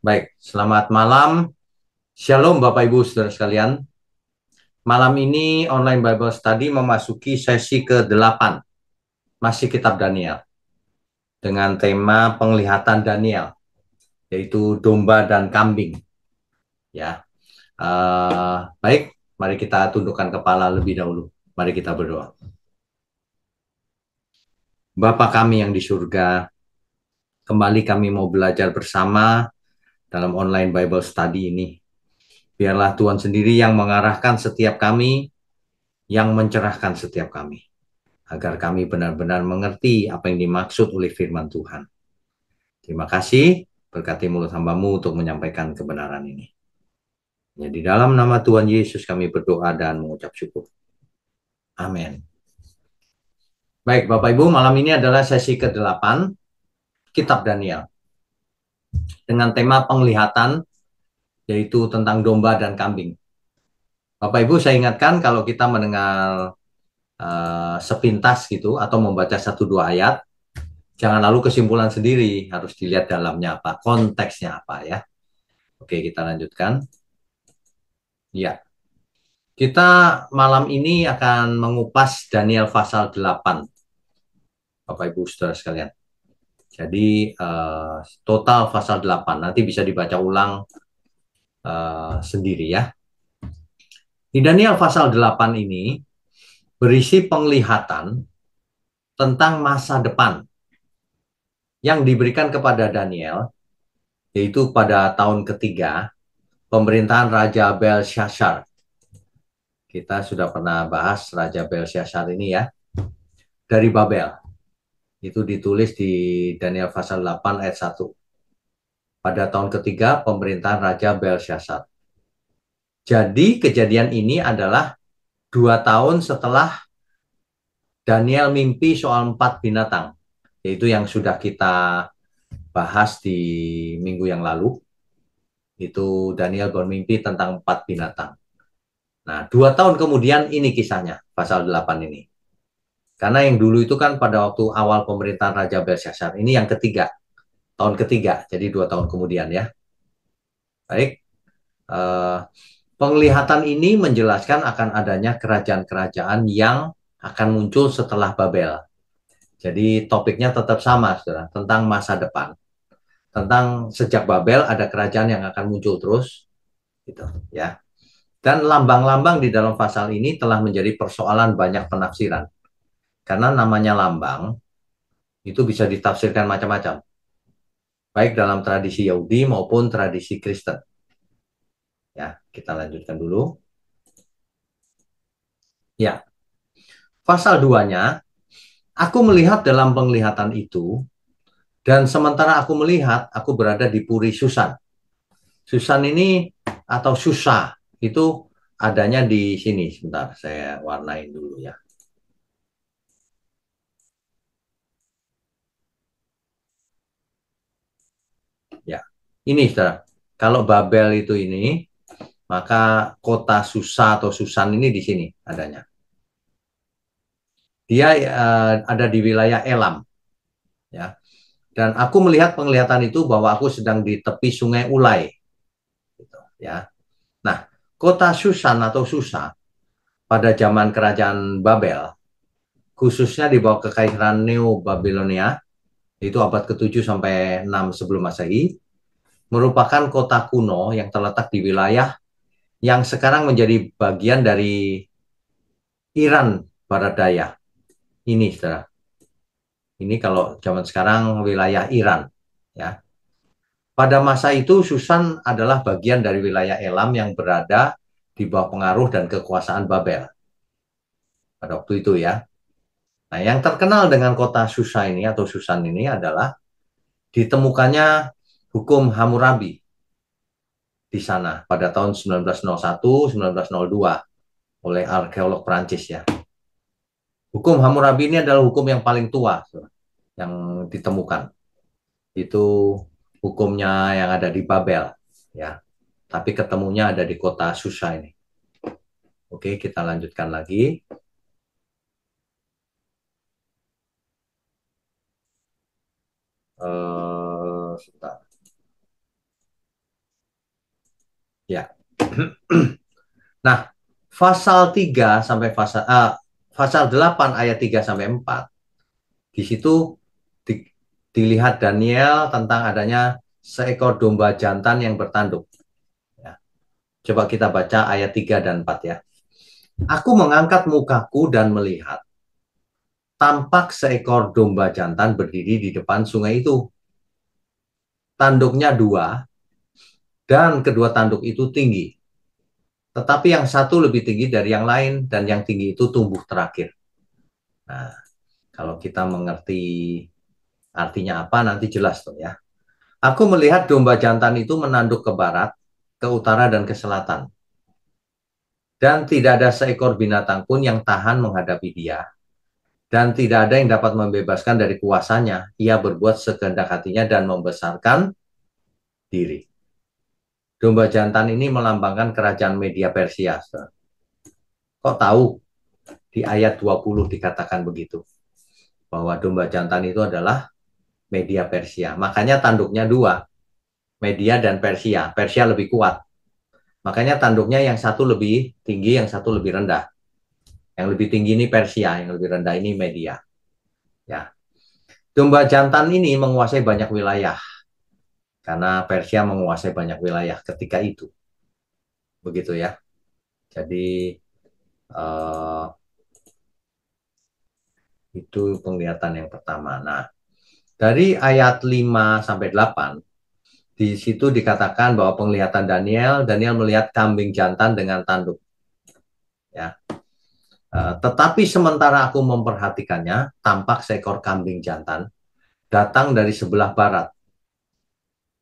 Baik, selamat malam. Shalom Bapak Ibu Saudara sekalian. Malam ini online Bible Study memasuki sesi ke-8, masih kitab Daniel, dengan tema penglihatan Daniel, yaitu domba dan kambing. Ya, baik, mari kita tundukkan kepala lebih dahulu. Mari kita berdoa. Bapa kami yang di surga, kembali kami mau belajar bersama dalam online Bible Study ini. Biarlah Tuhan sendiri yang mengarahkan setiap kami, yang mencerahkan setiap kami, agar kami benar-benar mengerti apa yang dimaksud oleh firman Tuhan. Terima kasih, berkati mulut hamba-Mu untuk menyampaikan kebenaran ini. Di dalam nama Tuhan Yesus kami berdoa dan mengucap syukur. Amin. Baik, Bapak Ibu, malam ini adalah sesi ke-8, Kitab Daniel, dengan tema penglihatan, yaitu tentang domba dan kambing. Bapak Ibu, saya ingatkan kalau kita mendengar sepintas gitu, atau membaca satu dua ayat, jangan lalu kesimpulan sendiri, harus dilihat dalamnya apa, konteksnya apa ya. Oke, kita lanjutkan. Ya, kita malam ini akan mengupas Daniel pasal 8, Bapak Ibu Saudara sekalian. Jadi total pasal 8, nanti bisa dibaca ulang sendiri ya. Di Daniel pasal 8 ini berisi penglihatan tentang masa depan yang diberikan kepada Daniel, yaitu pada tahun ketiga pemerintahan Raja Belshazzar. Kita sudah pernah bahas Raja Belshazzar ini ya, dari Babel. Itu ditulis di Daniel pasal 8 ayat 1. Pada tahun ketiga pemerintahan Raja Belshazzar. Jadi kejadian ini adalah 2 tahun setelah Daniel mimpi soal 4 binatang, yaitu yang sudah kita bahas di minggu yang lalu. Itu Daniel bermimpi tentang 4 binatang. Nah, 2 tahun kemudian ini kisahnya, pasal 8 ini. Karena yang dulu itu kan pada waktu awal pemerintahan Raja Belshazzar. Ini yang ketiga, tahun ketiga, jadi 2 tahun kemudian ya. Baik, eh, penglihatan ini menjelaskan akan adanya kerajaan-kerajaan yang akan muncul setelah Babel. Jadi topiknya tetap sama, saudara, tentang masa depan. Tentang sejak Babel ada kerajaan yang akan muncul terus, gitu ya. Dan lambang-lambang di dalam pasal ini telah menjadi persoalan banyak penafsiran. Karena namanya lambang itu bisa ditafsirkan macam-macam, baik dalam tradisi Yahudi maupun tradisi Kristen. Ya, kita lanjutkan dulu. Ya, pasal 2-nya, aku melihat dalam penglihatan itu, dan sementara aku melihat, aku berada di Puri Susan. Susan ini atau Susa itu adanya di sini. Sebentar, saya warnain dulu ya. Ya, ini saudara. Kalau Babel itu ini, maka kota Susa atau Susan ini di sini adanya. Dia ada di wilayah Elam, ya. Dan aku melihat penglihatan itu bahwa aku sedang di tepi Sungai Ulai, gitu, ya. Nah, kota Susan atau Susa pada zaman kerajaan Babel, khususnya di bawah kekaisaran Neo Babilonia, itu abad ke-7 sampai 6 sebelum Masehi, merupakan kota kuno yang terletak di wilayah yang sekarang menjadi bagian dari Iran Barat Daya. Ini, saudara. Ini kalau zaman sekarang wilayah Iran, ya. Pada masa itu Susan adalah bagian dari wilayah Elam yang berada di bawah pengaruh dan kekuasaan Babel pada waktu itu ya. Nah, yang terkenal dengan kota Susa ini atau Susan ini adalah ditemukannya hukum Hammurabi di sana pada tahun 1901-1902 oleh arkeolog Prancis ya. Hukum Hammurabi ini adalah hukum yang paling tua yang ditemukan. Itu hukumnya yang ada di Babel ya. Tapi ketemunya ada di kota Susa ini. Oke, kita lanjutkan lagi. Sebentar. Ya. Nah, pasal 3 sampai pasal 8 ayat 3 sampai 4 di situ di, dilihat Daniel tentang adanya seekor domba jantan yang bertanduk. Ya. Coba kita baca ayat 3 dan 4 ya. Aku mengangkat mukaku dan melihat tampak seekor domba jantan berdiri di depan sungai itu. Tanduknya dua dan kedua tanduk itu tinggi. Tetapi yang satu lebih tinggi dari yang lain dan yang tinggi itu tumbuh terakhir. Nah, kalau kita mengerti artinya apa nanti jelas tuh ya. Aku melihat domba jantan itu menanduk ke barat, ke utara dan ke selatan. Dan tidak ada seekor binatang pun yang tahan menghadapi dia. Dan tidak ada yang dapat membebaskan dari kuasanya. Ia berbuat sekehendak hatinya dan membesarkan diri. Domba jantan ini melambangkan kerajaan Media Persia. Kok tahu di ayat 20 dikatakan begitu? Bahwa domba jantan itu adalah Media Persia. Makanya tanduknya dua, Media dan Persia. Persia lebih kuat. Makanya tanduknya yang satu lebih tinggi, yang satu lebih rendah. Yang lebih tinggi ini Persia, yang lebih rendah ini Media. Ya. Domba jantan ini menguasai banyak wilayah. Karena Persia menguasai banyak wilayah ketika itu. Begitu ya. Jadi eh, itu penglihatan yang pertama. Nah, dari ayat 5 sampai 8 di situ dikatakan bahwa penglihatan Daniel melihat kambing jantan dengan tanduk. Ya. Tetapi sementara aku memperhatikannya, tampak seekor kambing jantan datang dari sebelah barat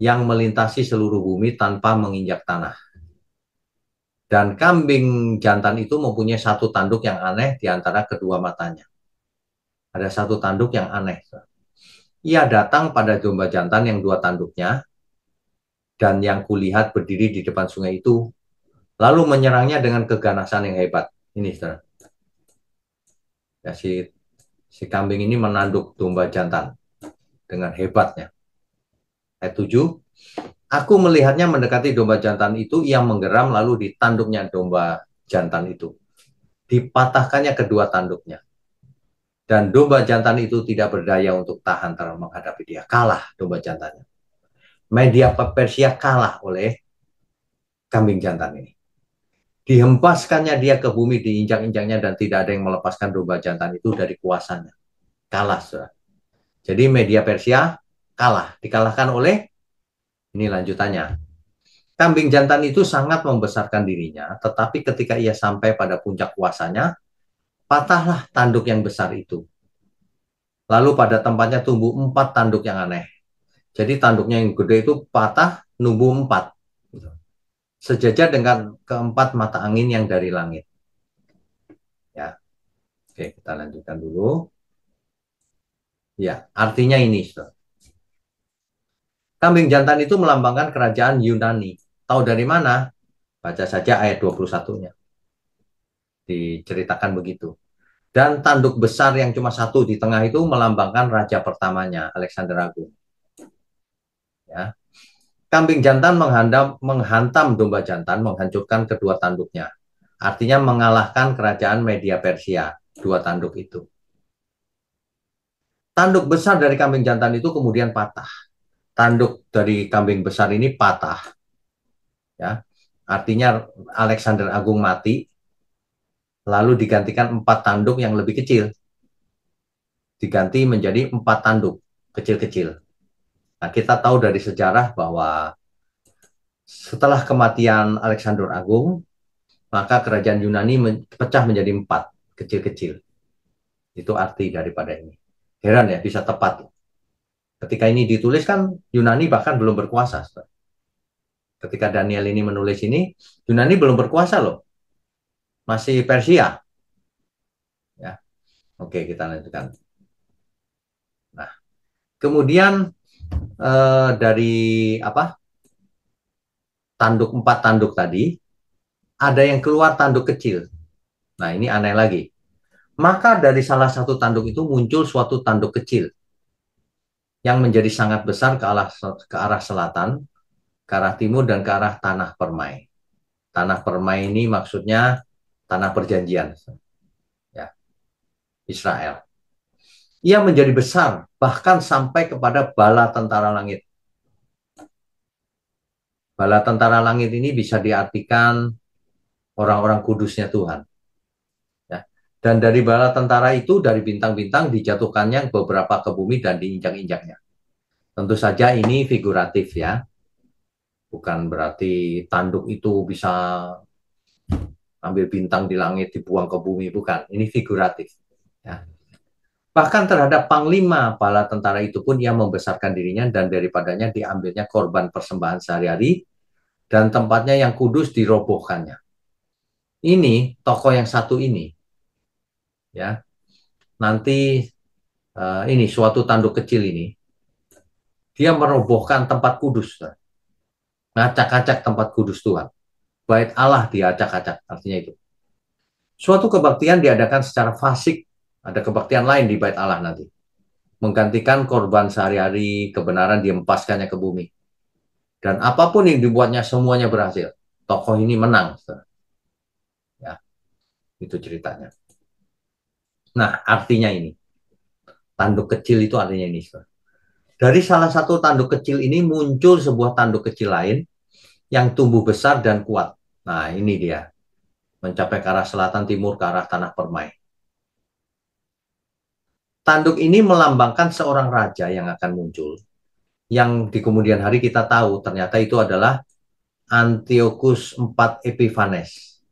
yang melintasi seluruh bumi tanpa menginjak tanah. Dan kambing jantan itu mempunyai satu tanduk yang aneh di antara kedua matanya. Ada satu tanduk yang aneh. Ia datang pada domba jantan yang dua tanduknya, dan yang kulihat berdiri di depan sungai itu, lalu menyerangnya dengan keganasan yang hebat. Ini, saudara. Ya, si kambing ini menanduk domba jantan dengan hebatnya. Ayat 7, aku melihatnya mendekati domba jantan itu, ia menggeram lalu ditanduknya domba jantan itu. Dipatahkannya kedua tanduknya. Dan domba jantan itu tidak berdaya untuk tahan terhadap menghadapi dia. Kalah domba jantannya. Media Persia kalah oleh kambing jantan ini. Dihempaskannya dia ke bumi, diinjak-injaknya, dan tidak ada yang melepaskan domba jantan itu dari kuasanya. Kalah, saudara. Jadi media Persia kalah. Dikalahkan oleh, ini lanjutannya. Kambing jantan itu sangat membesarkan dirinya, tetapi ketika ia sampai pada puncak kuasanya, patahlah tanduk yang besar itu. Lalu pada tempatnya tumbuh 4 tanduk yang aneh. Jadi tanduknya yang gede itu patah, numbuh 4. Sejajar dengan keempat mata angin yang dari langit. Ya, oke, kita lanjutkan dulu. Ya, artinya ini, saudara. Kambing jantan itu melambangkan kerajaan Yunani. Tahu dari mana? Baca saja ayat 21-nya. Diceritakan begitu. Dan tanduk besar yang cuma satu di tengah itu melambangkan raja pertamanya, Alexander Agung. Ya. Kambing jantan menghantam domba jantan, menghancurkan kedua tanduknya. Artinya mengalahkan kerajaan Media Persia, dua tanduk itu. Tanduk besar dari kambing jantan itu kemudian patah. Tanduk dari kambing besar ini patah. Ya. Artinya Alexander Agung mati, lalu digantikan 4 tanduk yang lebih kecil. Diganti menjadi 4 tanduk kecil-kecil. Nah, kita tahu dari sejarah bahwa setelah kematian Alexander Agung, maka kerajaan Yunani pecah menjadi 4 kecil-kecil. Itu arti daripada ini. Heran ya, bisa tepat. Ketika ini ditulis kan Yunani bahkan belum berkuasa. Ketika Daniel ini menulis ini, Yunani belum berkuasa loh. Masih Persia. Ya. Oke, kita lanjutkan. Nah, kemudian dari apa? 4 tanduk tadi, ada yang keluar tanduk kecil. Nah, ini aneh lagi. Maka dari salah satu tanduk itu muncul suatu tanduk kecil yang menjadi sangat besar ke arah selatan, ke arah timur, dan ke arah tanah permai. Tanah permai ini maksudnya tanah perjanjian, ya, Israel. Ia menjadi besar, bahkan sampai kepada bala tentara langit. Bala tentara langit ini bisa diartikan orang-orang kudusnya Tuhan. Ya. Dan dari bala tentara itu, dari bintang-bintang dijatuhkannya beberapa ke bumi dan diinjak-injaknya. Tentu saja ini figuratif ya, bukan berarti tanduk itu bisa ambil bintang di langit dibuang ke bumi, bukan. Ini figuratif. Ya. Bahkan terhadap panglima bala tentara itu pun ia membesarkan dirinya dan daripadanya diambilnya korban persembahan sehari-hari dan tempatnya yang kudus dirobohkannya. Ini tokoh yang satu ini, ya, nanti ini suatu tanduk kecil ini, dia merobohkan tempat kudus, ngacak-acak tempat kudus Tuhan. Bait Allah diacak-acak, artinya itu. Suatu kebaktian diadakan secara fasik, ada kebaktian lain di bait Allah nanti. Menggantikan korban sehari-hari, kebenaran diempaskannya ke bumi. Dan apapun yang dibuatnya semuanya berhasil. Tokoh ini menang. Ya, itu ceritanya. Nah, artinya ini. Tanduk kecil itu artinya ini. Dari salah satu tanduk kecil ini muncul sebuah tanduk kecil lain yang tumbuh besar dan kuat. Nah, ini dia. Mencapai ke arah selatan timur ke arah tanah permai. Tanduk ini melambangkan seorang raja yang akan muncul. Yang di kemudian hari kita tahu ternyata itu adalah Antiochus IV Epiphanes.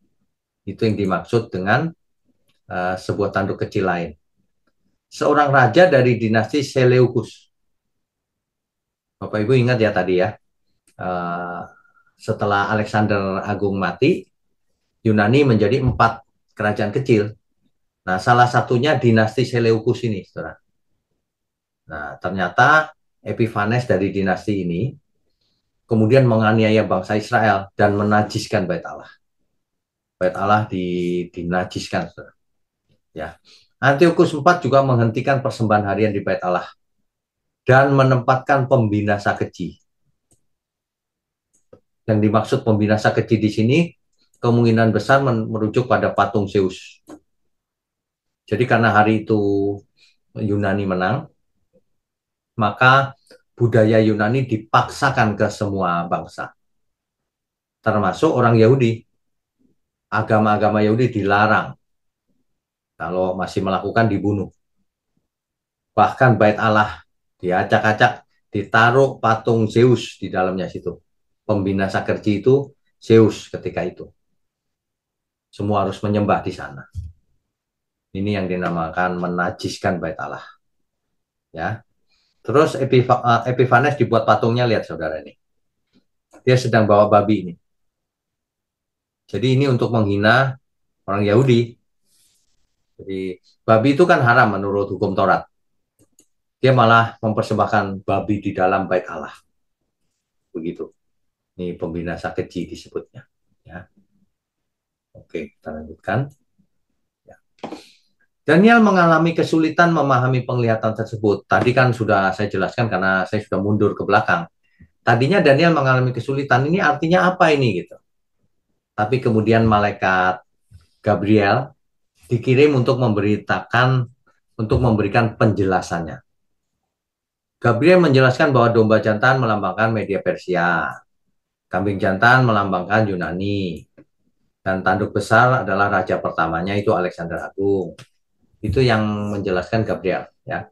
Itu yang dimaksud dengan sebuah tanduk kecil lain. Seorang raja dari dinasti Seleucus. Bapak Ibu ingat ya tadi ya, uh, setelah Alexander Agung mati, Yunani menjadi 4 kerajaan kecil. Nah, salah satunya dinasti Seleucus ini, saudara. Nah, ternyata Epiphanes dari dinasti ini kemudian menganiaya bangsa Israel dan menajiskan bait Allah. Bait Allah dinajiskan, saudara. Ya. Antiochus IV juga menghentikan persembahan harian di bait Allah dan menempatkan pembinasa keji. Yang dimaksud pembinasa keji di sini kemungkinan besar merujuk pada patung Zeus. Jadi karena hari itu Yunani menang, maka budaya Yunani dipaksakan ke semua bangsa, termasuk orang Yahudi. Agama-agama Yahudi dilarang, kalau masih melakukan dibunuh. Bahkan bait Allah diacak-acak, ditaruh patung Zeus di dalamnya situ. Pembinasa keji itu Zeus ketika itu. Semua harus menyembah di sana. Ini yang dinamakan menajiskan bait Allah. Ya. Terus Epiphanes dibuat patungnya, lihat saudara ini. Dia sedang bawa babi ini. Jadi ini untuk menghina orang Yahudi. Jadi babi itu kan haram menurut hukum Taurat. Dia malah mempersembahkan babi di dalam bait Allah. Begitu. Ini pembinasa keji disebutnya. Ya. Oke, kita lanjutkan. Ya. Daniel mengalami kesulitan memahami penglihatan tersebut. Tadi kan sudah saya jelaskan karena saya sudah mundur ke belakang. Tadinya Daniel mengalami kesulitan. Ini artinya apa ini gitu. Tapi kemudian malaikat Gabriel dikirim untuk memberikan penjelasannya. Gabriel menjelaskan bahwa domba jantan melambangkan media Persia, kambing jantan melambangkan Yunani, dan tanduk besar adalah raja pertamanya itu Alexander Agung. Itu yang menjelaskan Gabriel. Ya.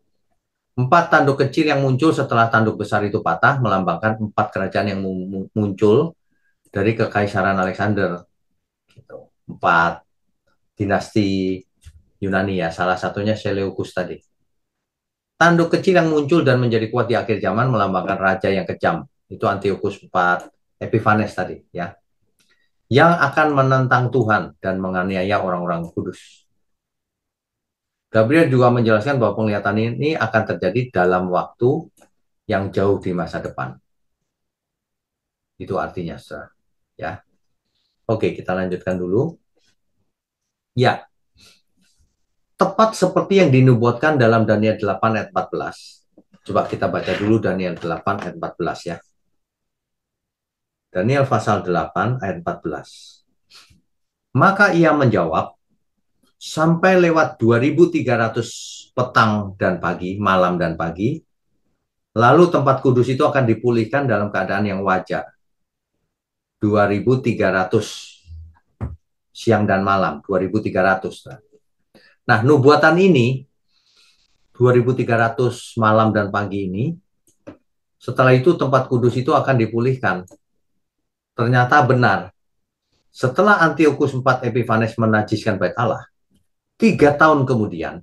4 tanduk kecil yang muncul setelah tanduk besar itu patah melambangkan 4 kerajaan yang muncul dari kekaisaran Alexander. Gitu. 4 dinasti Yunani ya, salah satunya Seleucus tadi. Tanduk kecil yang muncul dan menjadi kuat di akhir zaman melambangkan raja yang kejam. Itu Antiochus IV Epiphanes tadi ya. Yang akan menentang Tuhan dan menganiaya orang-orang kudus. Gabriel juga menjelaskan bahwa penglihatan ini akan terjadi dalam waktu yang jauh di masa depan. Itu artinya, saudara. Ya. Oke, kita lanjutkan dulu. Ya, tepat seperti yang dinubuatkan dalam Daniel 8 ayat 14. Coba kita baca dulu Daniel 8 ayat 14 ya. Daniel pasal 8 ayat 14. Maka ia menjawab, sampai lewat 2300 petang dan pagi, malam dan pagi, lalu tempat kudus itu akan dipulihkan dalam keadaan yang wajar. 2300 siang dan malam, 2300. Nah, nubuatan ini 2300 malam dan pagi ini, setelah itu tempat kudus itu akan dipulihkan. Ternyata benar. Setelah Antiochus IV Epiphanes menajiskan bait Allah, 3 tahun kemudian,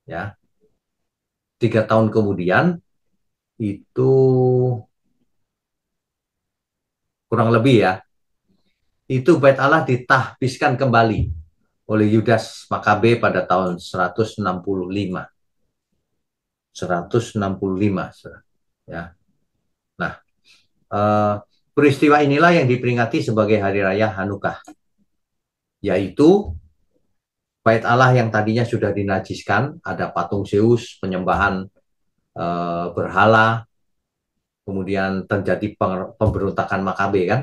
ya, 3 tahun kemudian itu kurang lebih ya, itu bait Allah ditahbiskan kembali oleh Yudas Makabe pada tahun 165. 165, ya. Nah, peristiwa inilah yang diperingati sebagai Hari Raya Hanukkah, yaitu bait Allah yang tadinya sudah dinajiskan, ada patung Zeus, penyembahan berhala, kemudian terjadi pemberontakan Makabe kan,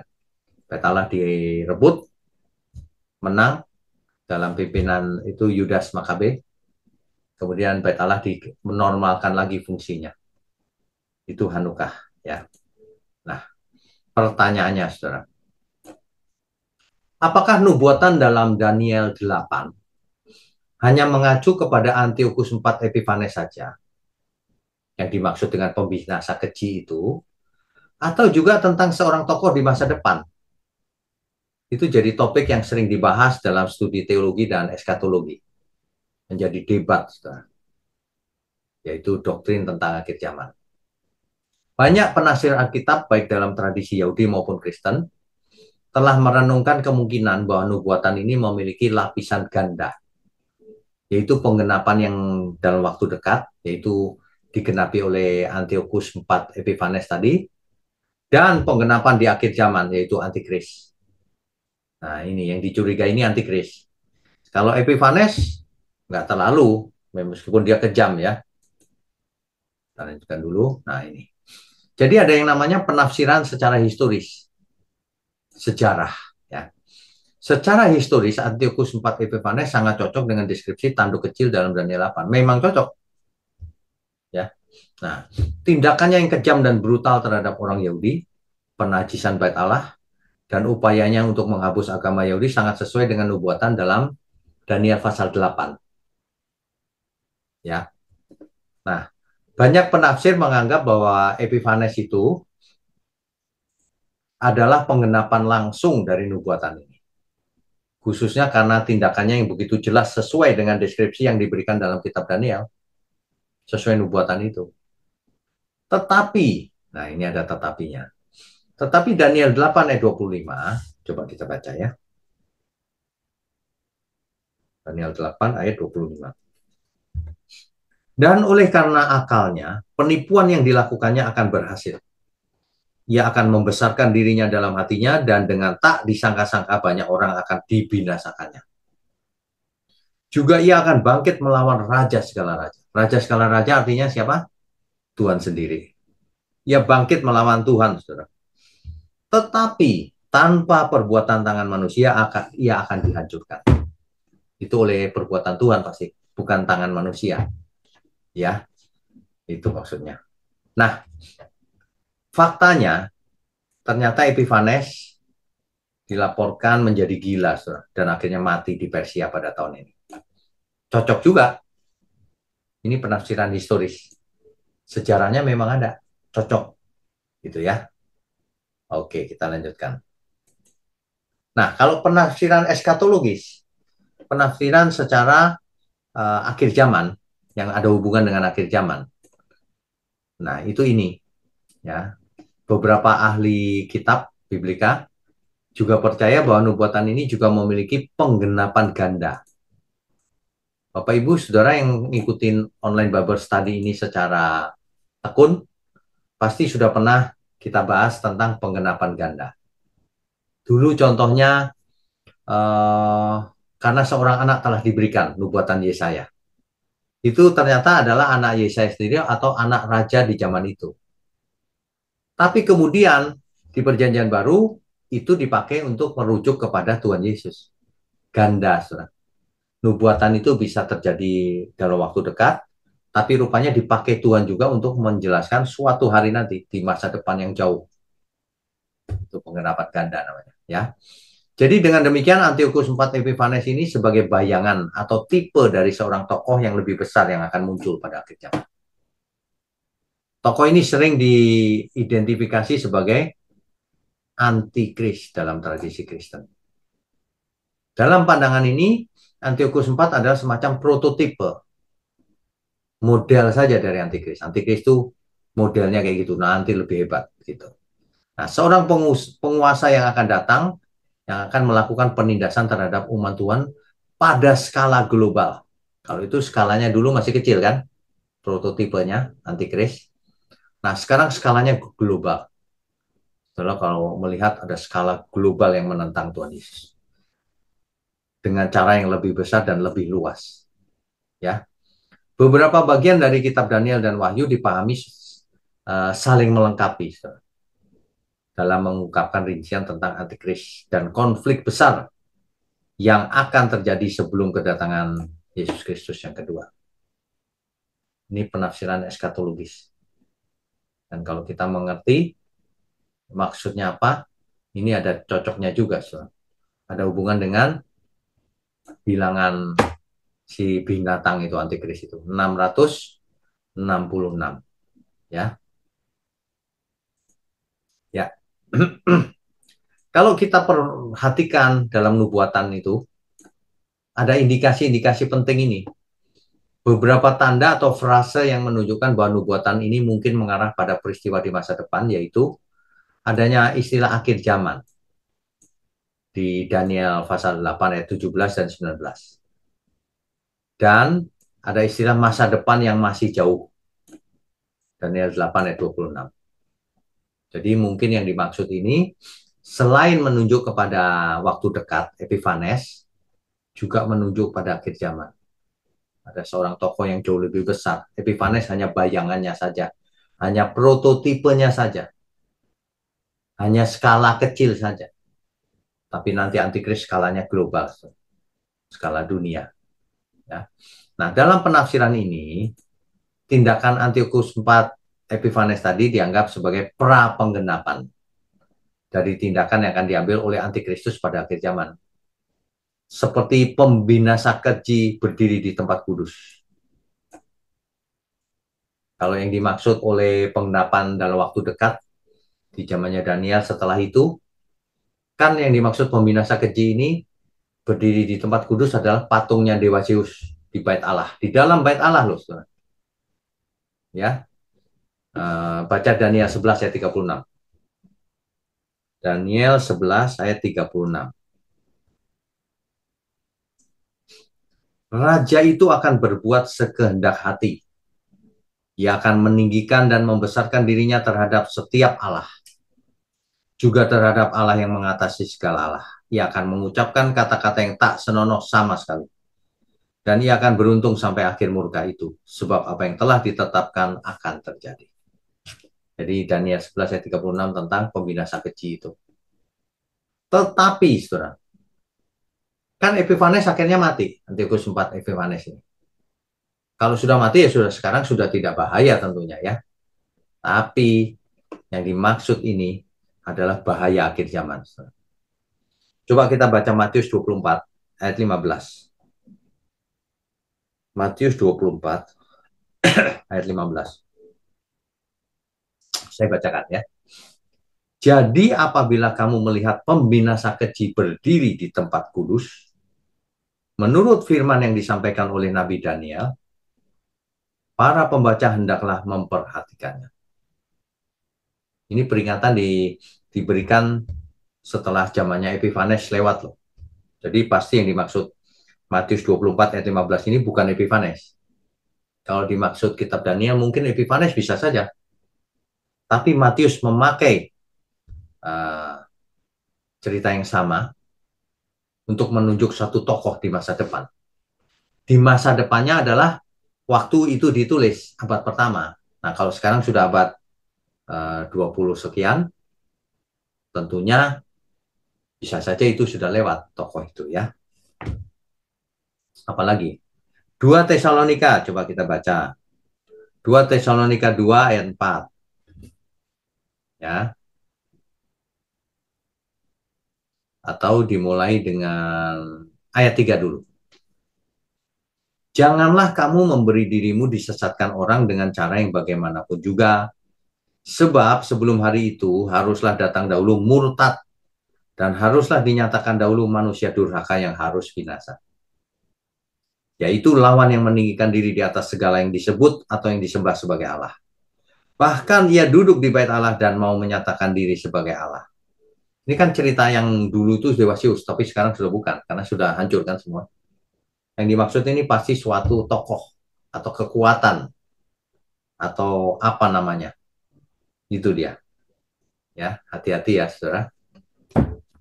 bait Allah direbut, menang dalam pimpinan itu Yudas Makabe, kemudian bait Allah menormalkan lagi fungsinya, itu Hanukkah, ya. Nah, pertanyaannya, saudara, apakah nubuatan dalam Daniel 8 hanya mengacu kepada Antiochus IV Epiphanes saja, yang dimaksud dengan pembinasa keji itu, atau juga tentang seorang tokoh di masa depan? Itu jadi topik yang sering dibahas dalam studi teologi dan eskatologi, menjadi debat, saudara, yaitu doktrin tentang akhir zaman. Banyak penafsir Alkitab, baik dalam tradisi Yahudi maupun Kristen, telah merenungkan kemungkinan bahwa nubuatan ini memiliki lapisan ganda, yaitu penggenapan yang dalam waktu dekat, yaitu digenapi oleh Antiochus IV Epiphanes tadi, dan penggenapan di akhir zaman, yaitu antikris. Nah, ini yang dicurigai ini antikris. Kalau Epiphanes, nggak terlalu, meskipun dia kejam ya. Kita lanjutkan dulu. Nah, ini. Jadi ada yang namanya penafsiran secara historis. Sejarah, ya. Secara historis, Antiochus IV Epiphanes sangat cocok dengan deskripsi tanduk kecil dalam Daniel 8. Memang cocok. Ya. Nah, tindakannya yang kejam dan brutal terhadap orang Yahudi, penajisan bait Allah, dan upayanya untuk menghapus agama Yahudi sangat sesuai dengan nubuatan dalam Daniel pasal 8. Ya. Nah, banyak penafsir menganggap bahwa Epiphanes itu adalah penggenapan langsung dari nubuatan ini. Khususnya karena tindakannya yang begitu jelas sesuai dengan deskripsi yang diberikan dalam kitab Daniel. Sesuai nubuatan itu. Tetapi, nah ini ada tetapinya. Tetapi Daniel 8 ayat 25, coba kita baca ya. Daniel 8 ayat 25. Dan oleh karena akalnya, penipuan yang dilakukannya akan berhasil. Ia akan membesarkan dirinya dalam hatinya, dan dengan tak disangka-sangka banyak orang akan dibinasakannya. Juga ia akan bangkit melawan raja segala raja. Raja segala raja artinya siapa? Tuhan sendiri. Ia bangkit melawan Tuhan, saudara. Tetapi tanpa perbuatan tangan manusia, ia akan dihancurkan. Itu oleh perbuatan Tuhan pasti, bukan tangan manusia. Ya, itu maksudnya. Nah, faktanya, ternyata Epiphanes dilaporkan menjadi gila, saudara, dan akhirnya mati di Persia pada tahun ini. Cocok juga. Ini penafsiran historis. Sejarahnya memang ada. Cocok. Gitu ya. Oke, kita lanjutkan. Nah, kalau penafsiran eskatologis, penafsiran secara akhir zaman, yang ada hubungan dengan akhir zaman. Nah, itu ini. Ya. Beberapa ahli kitab Biblika juga percaya bahwa nubuatan ini juga memiliki penggenapan ganda. Bapak Ibu Saudara yang ngikutin online Bible Study ini secara tekun, pasti sudah pernah kita bahas tentang penggenapan ganda. Dulu contohnya, karena seorang anak telah diberikan nubuatan Yesaya. Itu ternyata adalah anak Yesaya sendiri atau anak raja di zaman itu. Tapi kemudian Di perjanjian baru itu dipakai untuk merujuk kepada Tuhan Yesus. Ganda, saudara. Nubuatan itu bisa terjadi dalam waktu dekat, tapi rupanya dipakai Tuhan juga untuk menjelaskan suatu hari nanti di masa depan yang jauh. Itu pengendapan ganda namanya, ya. Jadi dengan demikian Antiochus IV Epiphanes ini sebagai bayangan atau tipe dari seorang tokoh yang lebih besar yang akan muncul pada akhir zaman. Tokoh ini sering diidentifikasi sebagai antikris dalam tradisi Kristen. Dalam pandangan ini, Antiochus IV adalah semacam prototipe, model saja dari antikris. Antikris itu modelnya kayak gitu, nanti lebih hebat gitu. Nah, seorang penguasa yang akan datang, yang akan melakukan penindasan terhadap umat Tuhan pada skala global. Kalau itu skalanya dulu masih kecil kan, prototipenya antikris. Nah, sekarang skalanya global. Setelah kalau melihat ada skala global yang menentang Tuhan Yesus dengan cara yang lebih besar dan lebih luas. Ya, beberapa bagian dari kitab Daniel dan Wahyu dipahami saling melengkapi dalam mengungkapkan rincian tentang antikris dan konflik besar yang akan terjadi sebelum kedatangan Yesus Kristus yang kedua. Ini penafsiran eskatologis. Dan kalau kita mengerti maksudnya apa, ini ada cocoknya juga. Ada hubungan dengan bilangan si binatang itu, antikris itu. 666. Ya. Ya. Kalau kita perhatikan dalam nubuatan itu, ada indikasi-indikasi penting ini. Beberapa tanda atau frase yang menunjukkan bahwa nubuatan ini mungkin mengarah pada peristiwa di masa depan, yaitu adanya istilah akhir zaman di Daniel pasal 8 ayat 17 dan 19. Dan ada istilah masa depan yang masih jauh, Daniel 8 ayat 26. Jadi mungkin yang dimaksud ini, selain menunjuk kepada waktu dekat, Epiphanes, juga menunjuk pada akhir zaman. Ada seorang tokoh yang jauh lebih besar. Epiphanes hanya bayangannya saja. Hanya prototipenya saja. Hanya skala kecil saja. Tapi nanti antikris skalanya global. Skala dunia. Ya. Nah, dalam penafsiran ini, tindakan Antiochus IV Epiphanes tadi dianggap sebagai pra-penggenapan dari tindakan yang akan diambil oleh antikristus pada akhir zaman. Seperti pembinasa keji berdiri di tempat kudus. Kalau yang dimaksud oleh penggenapan dalam waktu dekat, di zamannya Daniel setelah itu, kan yang dimaksud pembinasa keji ini berdiri di tempat kudus adalah patungnya Dewa Zeus di bait Allah. Di dalam bait Allah loh, saudara. Ya, baca Daniel 11 ayat 36. Daniel 11 ayat 36. Raja itu akan berbuat sekehendak hati. Ia akan meninggikan dan membesarkan dirinya terhadap setiap Allah. Juga terhadap Allah yang mengatasi segala Allah. Ia akan mengucapkan kata-kata yang tak senonoh sama sekali. Dan ia akan beruntung sampai akhir murka itu. Sebab apa yang telah ditetapkan akan terjadi. Jadi Daniel 11 ayat 36 tentang pembinasa keji itu. Tetapi, saudara, kan Epiphanes akhirnya mati. Antiochus IV Epiphanes ini. Kalau sudah mati ya sudah, sekarang sudah tidak bahaya tentunya ya. Tapi yang dimaksud ini adalah bahaya akhir zaman. Coba kita baca Matius 24 ayat 15. Matius 24 ayat 15. Saya bacakan ya. Jadi apabila kamu melihat pembinasa keji berdiri di tempat kudus, menurut firman yang disampaikan oleh Nabi Daniel, para pembaca hendaklah memperhatikannya. Ini peringatan diberikan setelah zamannya Epiphanes lewat loh. Jadi pasti yang dimaksud Matius 24 ayat 15 ini bukan Epiphanes. Kalau dimaksud kitab Daniel mungkin Epiphanes bisa saja. Tapi Matius memakai cerita yang sama untuk menunjuk satu tokoh di masa depan. Di masa depannya adalah waktu itu ditulis, abad pertama. Nah, kalau sekarang sudah abad 20 sekian, tentunya bisa saja itu sudah lewat tokoh itu ya. Apalagi 2 Tesalonika, coba kita baca. 2 Tesalonika 2 ayat 4 ya. Atau dimulai dengan ayat 3 dulu. Janganlah kamu memberi dirimu disesatkan orang dengan cara yang bagaimanapun juga. Sebab sebelum hari itu haruslah datang dahulu murtad dan haruslah dinyatakan dahulu manusia durhaka yang harus binasa. Yaitu lawan yang meninggikan diri di atas segala yang disebut atau yang disembah sebagai Allah. Bahkan ia duduk di bait Allah dan mau menyatakan diri sebagai Allah. Ini kan cerita yang dulu itu Dewasius, tapi sekarang sudah bukan, karena sudah hancur kan semua. Yang dimaksud ini pasti suatu tokoh atau kekuatan atau apa namanya. Itu dia. Ya, hati-hati ya, Saudara.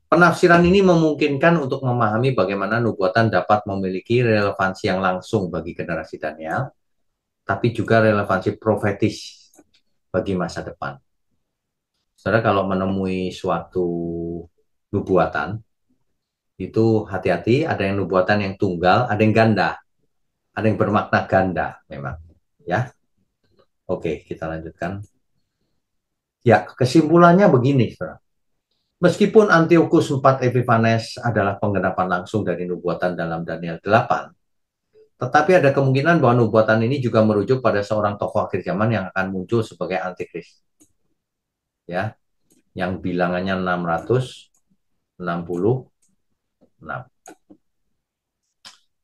Penafsiran ini memungkinkan untuk memahami bagaimana nubuatan dapat memiliki relevansi yang langsung bagi generasi Daniel, tapi juga relevansi profetis bagi masa depan. Saudara kalau menemui suatu nubuatan, itu hati-hati, ada yang nubuatan yang tunggal, ada yang ganda, ada yang bermakna ganda memang. Ya, oke, kita lanjutkan. Ya, kesimpulannya begini, saudara. Meskipun Antiochus IV Epiphanes adalah penggenapan langsung dari nubuatan dalam Daniel 8, tetapi ada kemungkinan bahwa nubuatan ini juga merujuk pada seorang tokoh akhir zaman yang akan muncul sebagai antikris. Ya, yang bilangannya 666.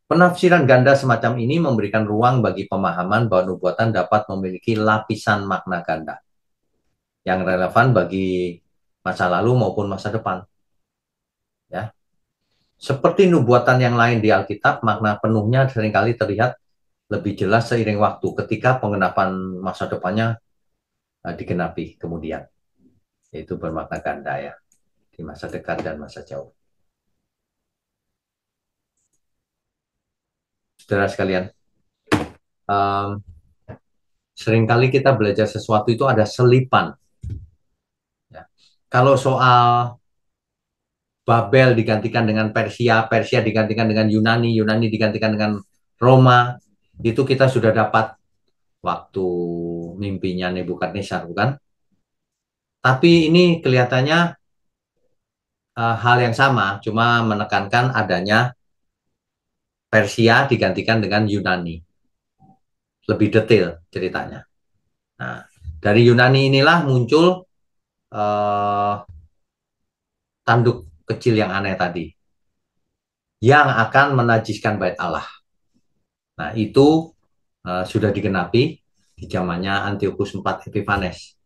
Penafsiran ganda semacam ini memberikan ruang bagi pemahaman bahwa nubuatan dapat memiliki lapisan makna ganda yang relevan bagi masa lalu maupun masa depan. Ya. Seperti nubuatan yang lain di Alkitab, makna penuhnya seringkali terlihat lebih jelas seiring waktu ketika penggenapan masa depannya digenapi kemudian. Yaitu bermakna ganda ya, di masa dekat dan masa jauh. Saudara sekalian, seringkali kita belajar sesuatu itu ada selipan. Ya. Kalau soal Babel digantikan dengan Persia, Persia digantikan dengan Yunani, Yunani digantikan dengan Roma, itu kita sudah dapat waktu mimpinya Nebukadnezar, bukan? Tapi ini kelihatannya hal yang sama, cuma menekankan adanya Persia digantikan dengan Yunani. Lebih detail ceritanya. Nah, dari Yunani inilah muncul tanduk kecil yang aneh tadi, yang akan menajiskan bait Allah. Nah, itu sudah digenapi di zamannya Antiochus IV Epiphanes.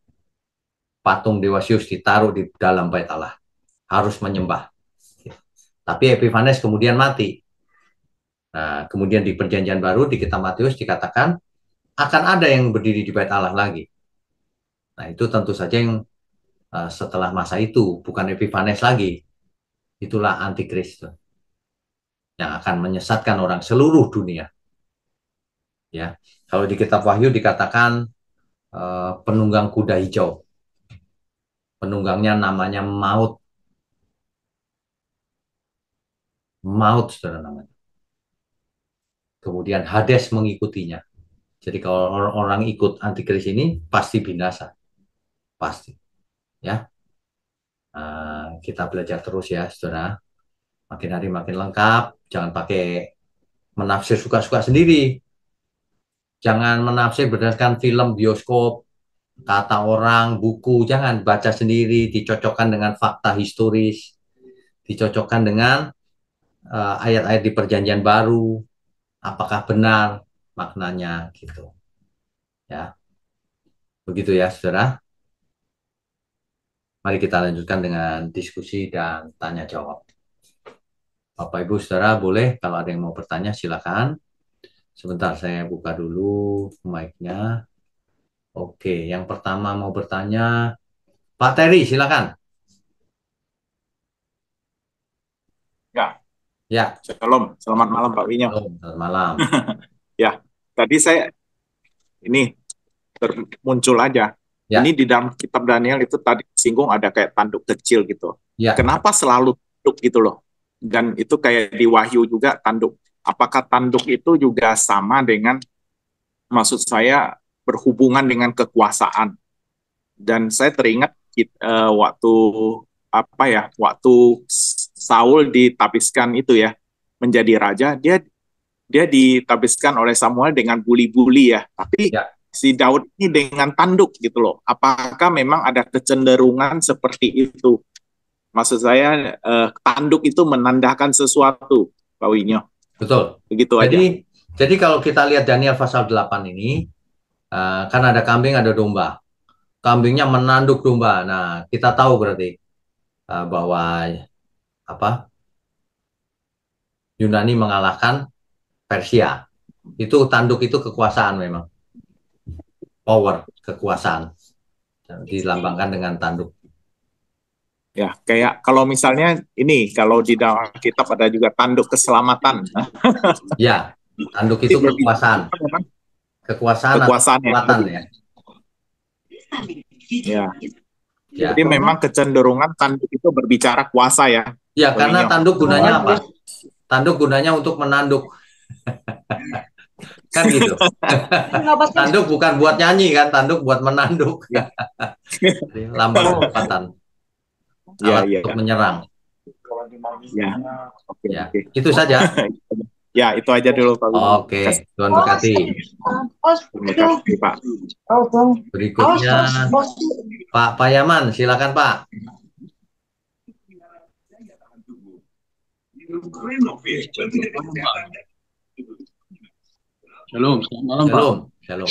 Patung Dewa Zeus ditaruh di dalam bait Allah. Harus menyembah. Tapi Epiphanes kemudian mati. Nah, kemudian di perjanjian baru di kitab Matius dikatakan akan ada yang berdiri di bait Allah lagi. Nah, itu tentu saja yang setelah masa itu, bukan Epiphanes lagi. Itulah antikristus yang akan menyesatkan orang seluruh dunia. Ya, kalau di kitab Wahyu dikatakan penunggang kuda hijau. Penunggangnya namanya Maut. Maut, saudara namanya. Kemudian Hades mengikutinya. Jadi kalau orang ikut antikris ini pasti binasa. Pasti. Ya, kita belajar terus ya, saudara. Makin hari makin lengkap. Jangan pakai menafsir suka-suka sendiri. Jangan menafsir berdasarkan film, bioskop, kata orang, buku. Jangan baca sendiri, dicocokkan dengan fakta historis, dicocokkan dengan ayat-ayat di perjanjian baru. Apakah benar maknanya gitu. Ya. Begitu ya, saudara. Mari kita lanjutkan dengan diskusi dan tanya jawab. Bapak Ibu Saudara boleh kalau ada yang mau bertanya silakan. Sebentar saya buka dulu mic-nya. Oke, yang pertama mau bertanya Pak Terry silakan. Ya, Ya, shalom. Selamat malam Pak Winyam. selamat malam. Ya, tadi saya ini muncul aja. Ya, Ini di dalam kitab Daniel itu tadi singgung ada kayak tanduk kecil gitu. ya, Kenapa selalu tanduk gitu loh? Dan itu kayak di Wahyu juga tanduk. Apakah tanduk itu juga sama dengan, maksud saya, berhubungan dengan kekuasaan? Dan saya teringat waktu apa ya, waktu Saul ditabiskan itu ya menjadi raja, dia dia ditabiskan oleh Samuel dengan buli-buli ya, tapi ya. si Daud ini dengan tanduk gitu loh. Apakah memang ada kecenderungan seperti itu? Maksud saya tanduk itu menandakan sesuatu, Pak Winyo. Betul. Begitu aja. Jadi kalau kita lihat Daniel pasal 8 ini, kan ada kambing, ada domba. Kambingnya menanduk domba. Nah, kita tahu berarti bahwa apa Yunani mengalahkan Persia. Itu tanduk itu kekuasaan memang, power, kekuasaan. Dilambangkan dengan tanduk. Ya, kayak kalau misalnya ini, kalau di dalam kitab ada juga tanduk keselamatan. Nah, Ya, tanduk ini itu kekuasaan, berbicara memang kekuasaan atau kekuasaan ya. kekuatan ya. Ya, Ya, jadi memang kecenderungan tanduk itu berbicara kuasa ya, ya Pak karena Winyo. tanduk gunanya apa? Tanduk gunanya untuk menanduk, kan gitu. Tanduk bukan buat nyanyi kan, tanduk buat menanduk. Ya, Jadi, lambang kekuatan, ya, alat ya, untuk menyerang. ya. Oke, Ya, oke. itu saja. Ya, itu aja dulu Pak Winyo. Oke, Tuhan berkati. Terima kasih Pak. Berikutnya Pak Payaman, silakan Pak. Shalom, selamat malam Pak. Shalom, shalom.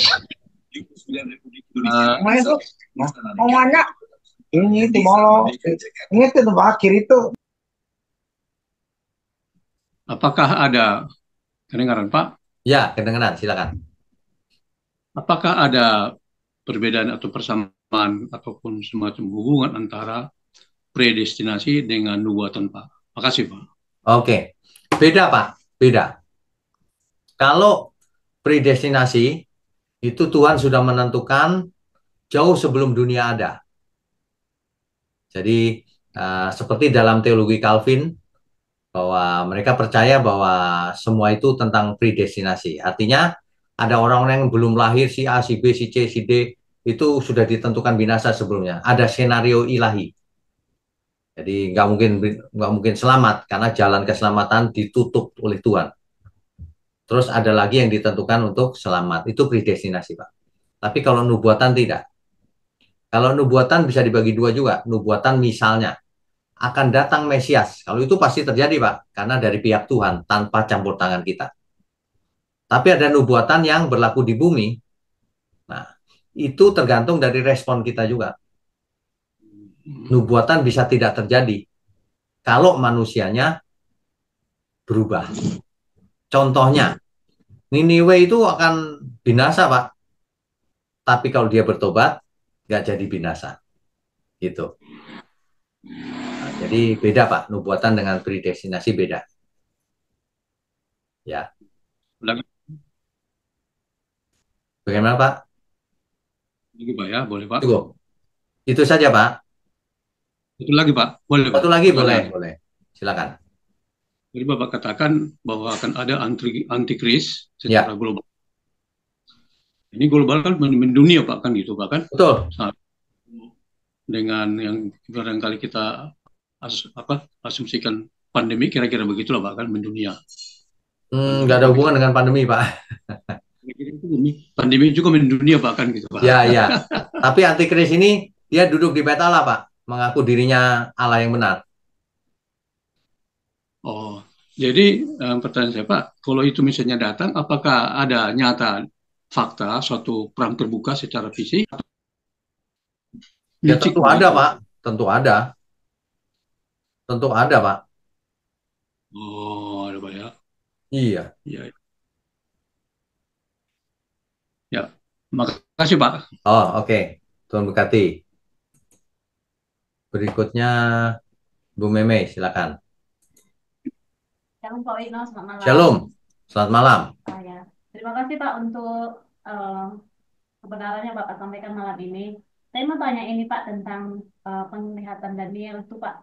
Mau mana? Ini itu mau ini itu akhir itu. Apakah ada kedengaran Pak? Ya, kedengaran, silakan. Apakah ada perbedaan atau persamaan ataupun semacam hubungan antara predestinasi dengan nubuatan Pak? Makasih Pak. Oke, beda Pak, beda. Kalau predestinasi itu Tuhan sudah menentukan jauh sebelum dunia ada. Jadi seperti dalam teologi Calvin bahwa mereka percaya bahwa semua itu tentang predestinasi. Artinya ada orang-orang yang belum lahir si A, si B, si C, si D itu sudah ditentukan binasa sebelumnya. Ada skenario ilahi. Jadi nggak mungkin selamat karena jalan keselamatan ditutup oleh Tuhan. Terus ada lagi yang ditentukan untuk selamat. Itu predestinasi, Pak. Tapi kalau nubuatan tidak. Kalau nubuatan bisa dibagi dua juga. Nubuatan misalnya akan datang Mesias. Kalau itu pasti terjadi, Pak. Karena dari pihak Tuhan tanpa campur tangan kita. Tapi ada nubuatan yang berlaku di bumi. Nah, itu tergantung dari respon kita juga. Nubuatan bisa tidak terjadi kalau manusianya berubah. Contohnya, Niniwe itu akan binasa, Pak. Tapi kalau dia bertobat, nggak jadi binasa. Gitu. Nah, jadi beda, Pak. Nubuatan dengan predestinasi beda. Ya. Lagi, Bagaimana, Pak? lagi Pak ya, boleh Pak. Cukup. Itu saja, Pak. Itu lagi Pak, boleh Pak. Satu lagi boleh, Pertanyaan. boleh. Silakan. Jadi Bapak katakan bahwa akan ada antikris Ya, secara global. Ini global kan mendunia Pak kan gitu Pak kan? betul. Dengan yang barangkali kita asumsikan pandemi kira-kira begitulah Pak kan mendunia. Nggak ada hubungan dengan pandemi, Pak. Pandemi juga mendunia Pak kan gitu Pak. Ya, ya. Tapi antikris ini dia duduk di bait Allah, Pak. Mengaku dirinya Allah yang benar. Oh, jadi pertanyaan saya Pak, kalau itu misalnya datang, apakah ada nyata fakta suatu perang terbuka secara fisik? Ya Licik tentu ada, begitu. Pak. Tentu ada. Tentu ada, Pak. Oh, ada Pak ya. Iya. Ya, ya. Makasih Pak. Oh, oke. Tuhan berkati. Berikutnya Bu Meme, silakan. Shalom Pak Wino, selamat malam. Shalom. Selamat malam. Ya. Terima kasih Pak untuk kebenarannya Bapak sampaikan malam ini. Saya mau tanya ini Pak tentang penglihatan Daniel itu Pak.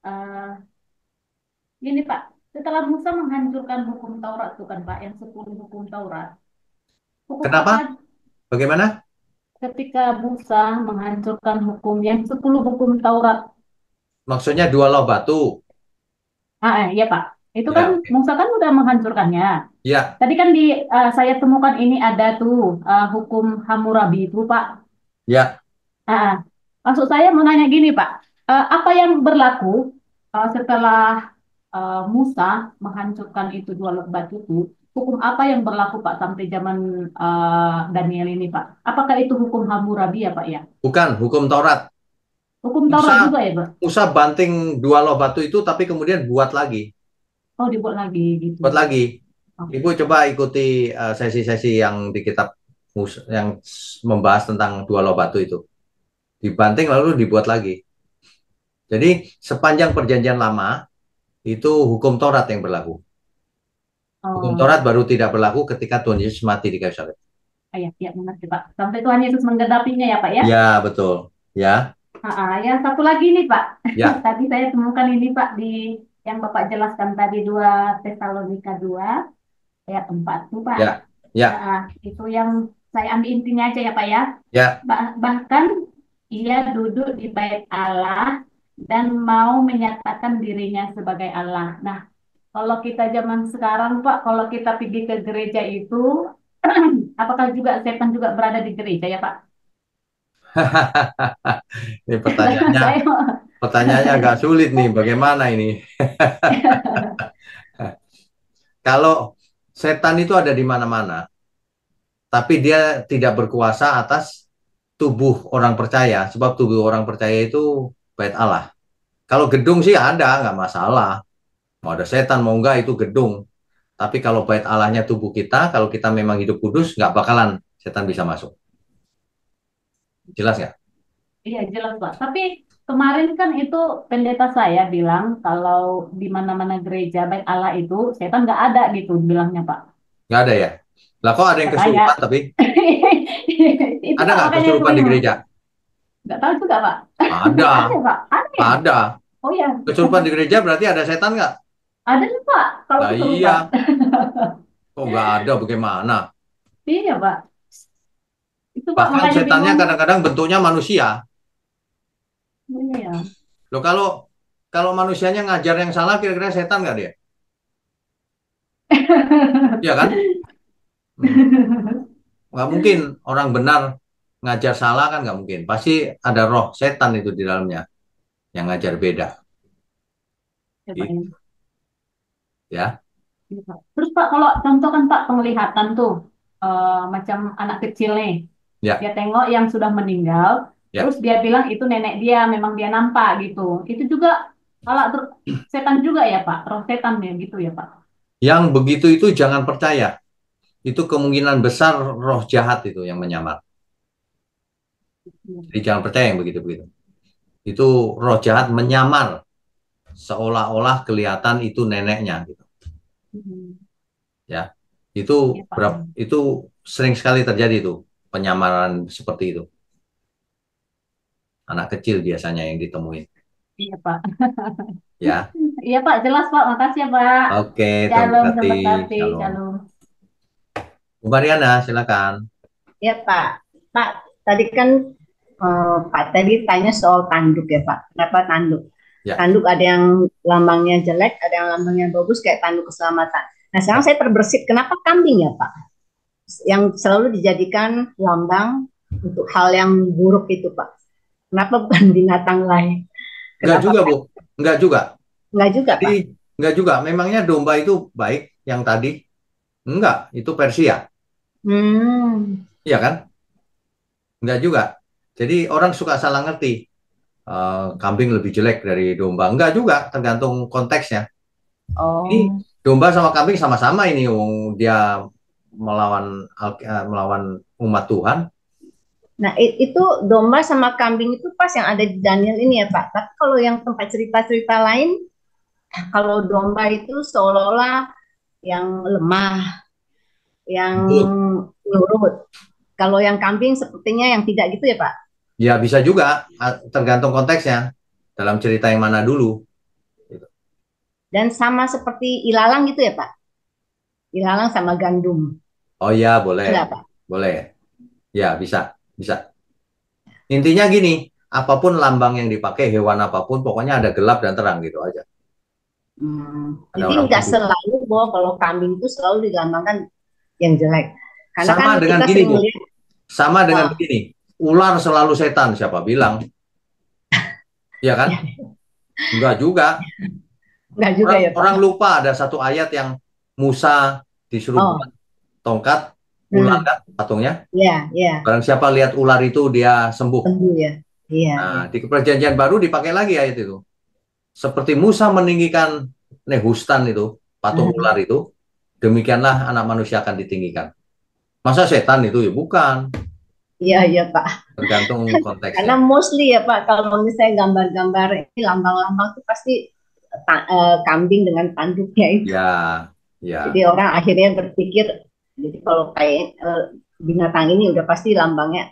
Eh, Gini Pak, setelah Musa menghancurkan hukum Taurat itu kan Pak, yang 10 hukum Taurat. Hukum Kenapa? apa Bagaimana? ketika Musa menghancurkan hukum yang 10 hukum Taurat? Maksudnya dua loh batu. Iya Pak. Itu kan Ya, oke. Musa kan udah menghancurkannya. Ya, Tadi kan saya temukan ini ada tuh hukum Hammurabi itu Pak. ya. Ah, Maksud saya mau nanya gini Pak, apa yang berlaku setelah Musa menghancurkan itu dua batu itu, hukum apa yang berlaku Pak sampai zaman Daniel ini Pak? Apakah itu hukum Hammurabi ya Pak ya? Bukan hukum Taurat. Hukum Taurat Musa, juga ya Pak? Musa banting dua loh batu itu, tapi kemudian buat lagi. Oh dibuat lagi gitu. Buat lagi. Oh, Ibu coba ikuti sesi-sesi yang di kitab yang membahas tentang dua loh batu itu. Dibanting lalu dibuat lagi. Jadi sepanjang perjanjian lama itu hukum Taurat yang berlaku. Hukum oh, Taurat baru tidak berlaku ketika Tuhan Yesus mati di kayu salib. ya mengerti Pak. Sampai Tuhan Yesus menggenapinya ya Pak ya? Ya, betul. Ya, Ya satu lagi nih Pak. ya, Tadi saya temukan ini Pak di yang Bapak jelaskan tadi 2 Tesalonika 2 ayat 4 tuh Pak. ya, ya, Itu yang saya ambil intinya aja ya Pak ya. ya. Bahkan ia duduk di bait Allah dan mau menyatakan dirinya sebagai Allah. Nah, kalau kita zaman sekarang Pak, kalau kita pergi ke gereja itu, apakah juga setan juga berada di gereja ya Pak? Ini pertanyaannya, Saya pertanyaannya agak sulit nih. Bagaimana ini? Kalau setan itu ada di mana-mana, tapi dia tidak berkuasa atas tubuh orang percaya, sebab tubuh orang percaya itu bait Allah. Kalau gedung sih ada, nggak masalah. Mau ada setan, mau enggak, itu gedung. Tapi kalau bait Allahnya tubuh kita, kalau kita memang hidup kudus, nggak bakalan setan bisa masuk. Jelas nggak? Iya jelas Pak. Tapi kemarin kan itu pendeta saya bilang kalau di mana-mana gereja baik Allah itu setan nggak ada gitu bilangnya Pak. Nggak ada ya? Lah kok ada yang Katanya. kesurupan tapi? Itu Ada Pak nggak makanya kesurupan saya di mau. gereja? Nggak tahu juga Pak. Ada, Ada Pak. Ada ya? ada. Oh ya. Kesurupan di gereja berarti ada setan nggak? Ada nih Pak. Kalau Nah iya, kesurupan. kok nggak ada bagaimana? Iya Pak. Itu Pak Bahkan makanya setannya bingung. kadang-kadang bentuknya manusia. Iya. Loh kalau manusianya ngajar yang salah, kira-kira setan nggak dia? Iya kan? Hmm. Nggak mungkin orang benar ngajar salah kan nggak mungkin. Pasti ada roh setan itu di dalamnya yang ngajar beda. Ya, Pak, ya. Gitu, ya. Iya, Pak. Terus Pak kalau contoh kan Pak penglihatan tuh macam anak kecil nih. Ya, Dia tengok yang sudah meninggal, ya. terus dia bilang itu nenek dia, memang dia nampak gitu. Itu juga kalau setan juga ya Pak, roh setan ya gitu ya Pak. Yang begitu itu jangan percaya. Itu kemungkinan besar roh jahat itu yang menyamar. Jadi jangan percaya yang begitu-begitu. Itu roh jahat menyamar seolah-olah kelihatan itu neneknya gitu. Hmm. Ya. Itu Iya Pak. itu sering sekali terjadi itu penyamaran seperti itu. Anak kecil biasanya yang ditemuin. Iya Pak. Ya. Iya Pak, jelas Pak. Makasih ya Pak. Oke, Tuhan Shalom, berkati. berkati. Shalom. Shalom. Bu Mariana, silakan. Ya Pak, Pak tadi kan Pak tadi tanya soal tanduk ya Pak. Kenapa tanduk? Ya. Tanduk ada yang lambangnya jelek, ada yang lambangnya bagus kayak tanduk keselamatan. Nah sekarang saya terbersit, kenapa kambing ya Pak? Yang selalu dijadikan lambang untuk hal yang buruk itu Pak. Kenapa bukan binatang lain? Enggak Kenapa juga, Bu. Enggak juga. Enggak juga Pak? Jadi, enggak juga. Memangnya domba itu baik yang tadi? Enggak, itu Persia. Iya kan? Enggak juga. Jadi orang suka salah ngerti. Kambing lebih jelek dari domba. Enggak juga, tergantung konteksnya. Oh. Ini domba sama kambing sama-sama ini. Dia melawan umat Tuhan. Nah, itu domba sama kambing itu pas yang ada di Daniel ini ya Pak. Tapi kalau yang tempat cerita-cerita lain, kalau domba itu seolah-olah yang lemah, yang nurut. Kalau yang kambing sepertinya yang tidak gitu ya Pak. Ya bisa juga, tergantung konteksnya. Dalam cerita yang mana dulu. Gitu. Dan sama seperti ilalang gitu ya Pak? Ilalang sama gandum. Oh ya, boleh. Enggak Pak? Boleh. Ya, bisa. Bisa. Intinya gini, apapun lambang yang dipakai, hewan apapun, pokoknya ada gelap dan terang gitu aja. Ada Jadi orang nggak hidup. selalu bahwa kalau kambing itu selalu dilambangkan yang jelek. Karena kan Sama dengan kita gini, sering Bu. melihat, Sama dengan ah, begini. Ular selalu setan, siapa bilang? Ya kan? Enggak juga. nggak juga Orang, ya Pak? orang lupa ada satu ayat yang Musa disuruh buat Oh, tongkat ular hmm, kan patungnya. ya, ya, Barang siapa lihat ular itu dia sembuh. sembuh ya. Iya, Nah, ya. di perjanjian baru dipakai lagi ayat itu. Seperti Musa meninggikan Nehustan itu, patung ular Hmm, itu, demikianlah anak manusia akan ditinggikan. Masa setan itu ya bukan, iya, iya Pak. tergantung Karena konteksnya. mostly ya Pak, kalau misalnya gambar-gambar ini lambang-lambang itu pasti kambing dengan tanduknya itu. Ya, Jadi ya, orang akhirnya berpikir, jadi kalau kayak binatang ini udah pasti lambangnya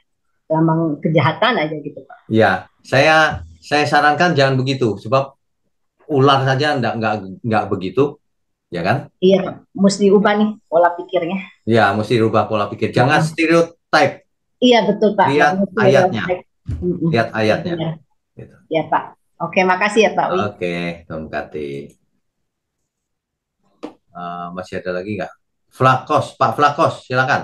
lambang kejahatan aja gitu Pak. ya. Saya sarankan jangan begitu, sebab ular saja enggak begitu, ya kan? Iya, mesti ubah nih pola pikirnya. Ya, mesti rubah pola pikir. Jangan Heeh. stereotype. Iya betul Pak, nggak Lihat mesti ayatnya, stereotip. Mm-mm, lihat ayatnya. benar. Gitu. Ya Pak. Oke, makasih ya Pak Wi. Oke, Tom Kati. Masih ada lagi nggak? Flakos, Pak Flakos, silakan.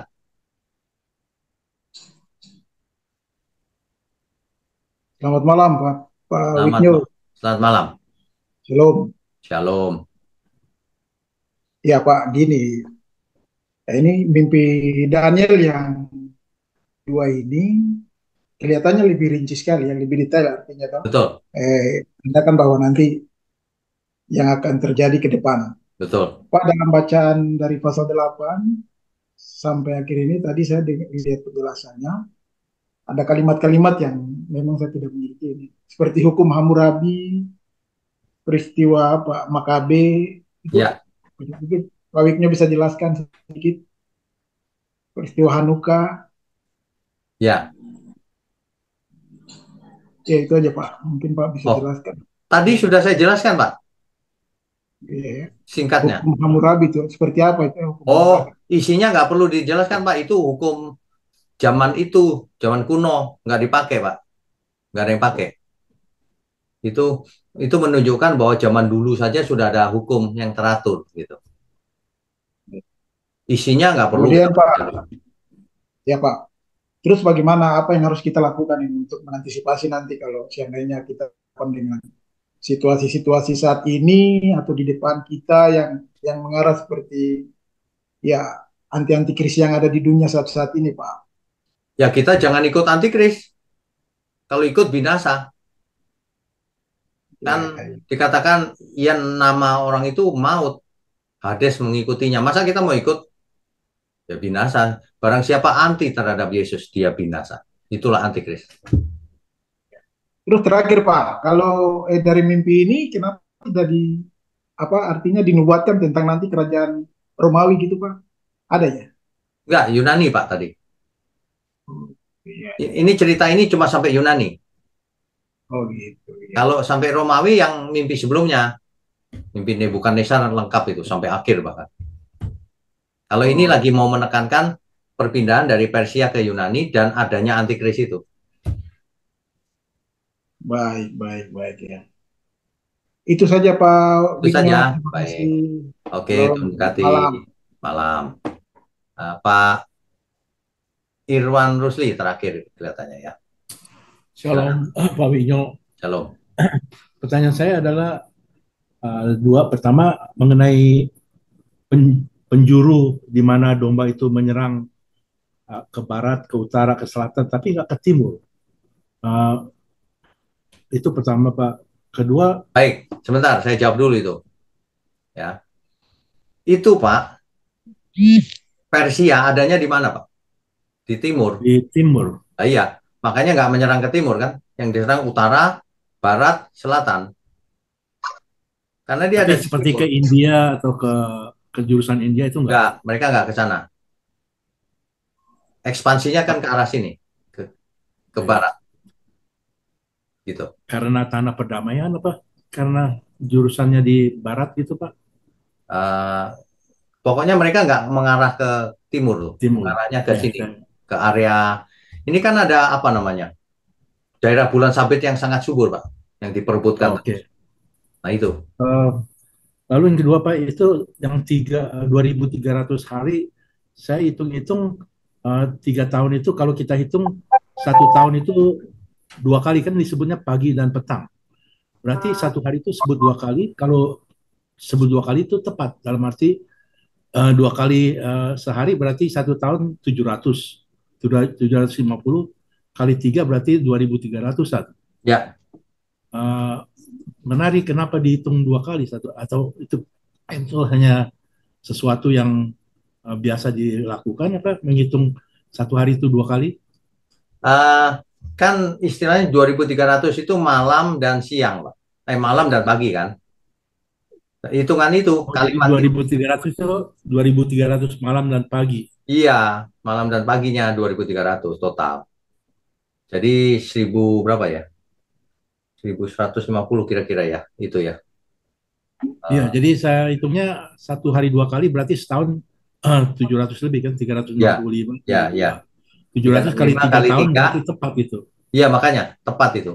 Selamat malam Pak, Pak Selamat, Wisnu. selamat malam. Shalom. Shalom. Ya Pak, gini, ini mimpi Daniel yang dua ini kelihatannya lebih rinci sekali, yang lebih detail artinya toh. Betul, Menandakan bahwa nanti yang akan terjadi ke depan. betul. Pak, dalam bacaan dari pasal 8 sampai akhir ini tadi saya lihat penjelasannya, ada kalimat-kalimat yang memang saya tidak mengerti ini. Seperti hukum Hammurabi, peristiwa Pak Makabe, itu Ya, mungkin Pak Wisnu bisa jelaskan sedikit peristiwa Hanukkah. ya. Ya itu aja Pak, mungkin Pak bisa Oh, jelaskan. tadi sudah saya jelaskan, Pak, Iya, ya. singkatnya. Hukum Hammurabi itu seperti apa itu hukum Oh, Hammurabi? isinya nggak perlu dijelaskan, Pak. Itu hukum zaman itu, zaman kuno, nggak dipakai, Pak. Nggak ada yang pakai. Itu itu menunjukkan bahwa zaman dulu saja sudah ada hukum yang teratur, gitu. Isinya nggak perlu kita Kemudian Pak, pelajari. ya Pak, terus bagaimana apa yang harus kita lakukan ini untuk mengantisipasi nanti kalau seandainya kita depan dengan situasi-situasi saat ini atau di depan kita yang mengarah seperti ya anti-antikris yang ada di dunia saat-saat ini Pak. Ya kita jangan ikut antikris. Kalau ikut binasa. Kan Ya, ya. dikatakan yang nama orang itu maut. Hades mengikutinya. Masa kita mau ikut? Ya binasa. Barang siapa anti terhadap Yesus, dia binasa. Itulah antikris. Terus terakhir Pak, kalau dari mimpi ini kenapa tidak di apa artinya dinubuatkan tentang nanti kerajaan Romawi gitu Pak? Ada ya? Enggak, Yunani Pak tadi. Oh, iya. Ini cerita ini cuma sampai Yunani. Oh gitu. Iya. Kalau sampai Romawi yang mimpi sebelumnya, mimpi Nebukadnezar lengkap itu sampai akhir bahkan. Kalau ini Oh, lagi mau menekankan perpindahan dari Persia ke Yunani dan adanya antikris itu. baik, baik, baik ya. Itu saja Pak Itu Wigno. saja. Terima Baik. kasih. Oke, Shalom. terima Selamat kasih. malam. Malam. Pak Irwan Rusli terakhir kelihatannya ya. Silakan. Shalom, Pak Winyo. Shalom. Pertanyaan saya adalah dua. Pertama, mengenai penjuru di mana domba itu menyerang ke barat, ke utara, ke selatan, tapi nggak ke timur. Uh, itu pertama, Pak. Kedua, Baik, sebentar saya jawab dulu itu. Ya. Itu Pak, Persia adanya di mana Pak? Di timur. di timur. Nah, iya, makanya nggak menyerang ke timur kan? Yang diserang utara, barat, selatan. Karena dia Tapi ada di seperti timur. ke India atau ke jurusan India itu nggak. Nggak, mereka nggak ke sana. Ekspansinya kan ke arah sini, ke Oke. barat. gitu. Karena tanah perdamaian apa? Karena jurusannya di barat gitu Pak? Eh, Pokoknya mereka nggak mengarah ke timur loh, Timur. mengarahnya ke Ya, sini, ke area. Ini kan ada apa namanya? Daerah bulan sabit yang sangat subur, Pak, yang diperebutkan terus. oke. Nah, itu. Eh, Lalu yang kedua Pak itu yang 2.300 hari, saya hitung-hitung 3 tahun itu kalau kita hitung 1 tahun itu 2 kali kan disebutnya pagi dan petang. Berarti 1 hari itu sebut 2 kali. Kalau sebut 2 kali itu tepat dalam arti 2 kali sehari berarti 1 tahun 700, 750 kali 3 berarti 2.300. Ya, Eh, Menarik kenapa dihitung 2 kali satu atau itu hanya sesuatu yang biasa dilakukan apa menghitung 1 hari itu 2 kali? eh, kan istilahnya 2.300 itu malam dan siang, Pak. Malam dan pagi kan. Hitungan itu, Oh, jadi kalimat itu. 2.300 itu 2.300 malam dan pagi. Iya, malam dan paginya 2.300 total. Jadi 1000 berapa ya? 1.150 kira-kira ya, itu ya. Iya, Eh, jadi saya hitungnya 1 hari 2 kali berarti setahun 700 lebih kan ya, 365. ya, ya. 700 kali 365 tiga kali tahun 3. berarti tepat itu. Iya, makanya tepat itu.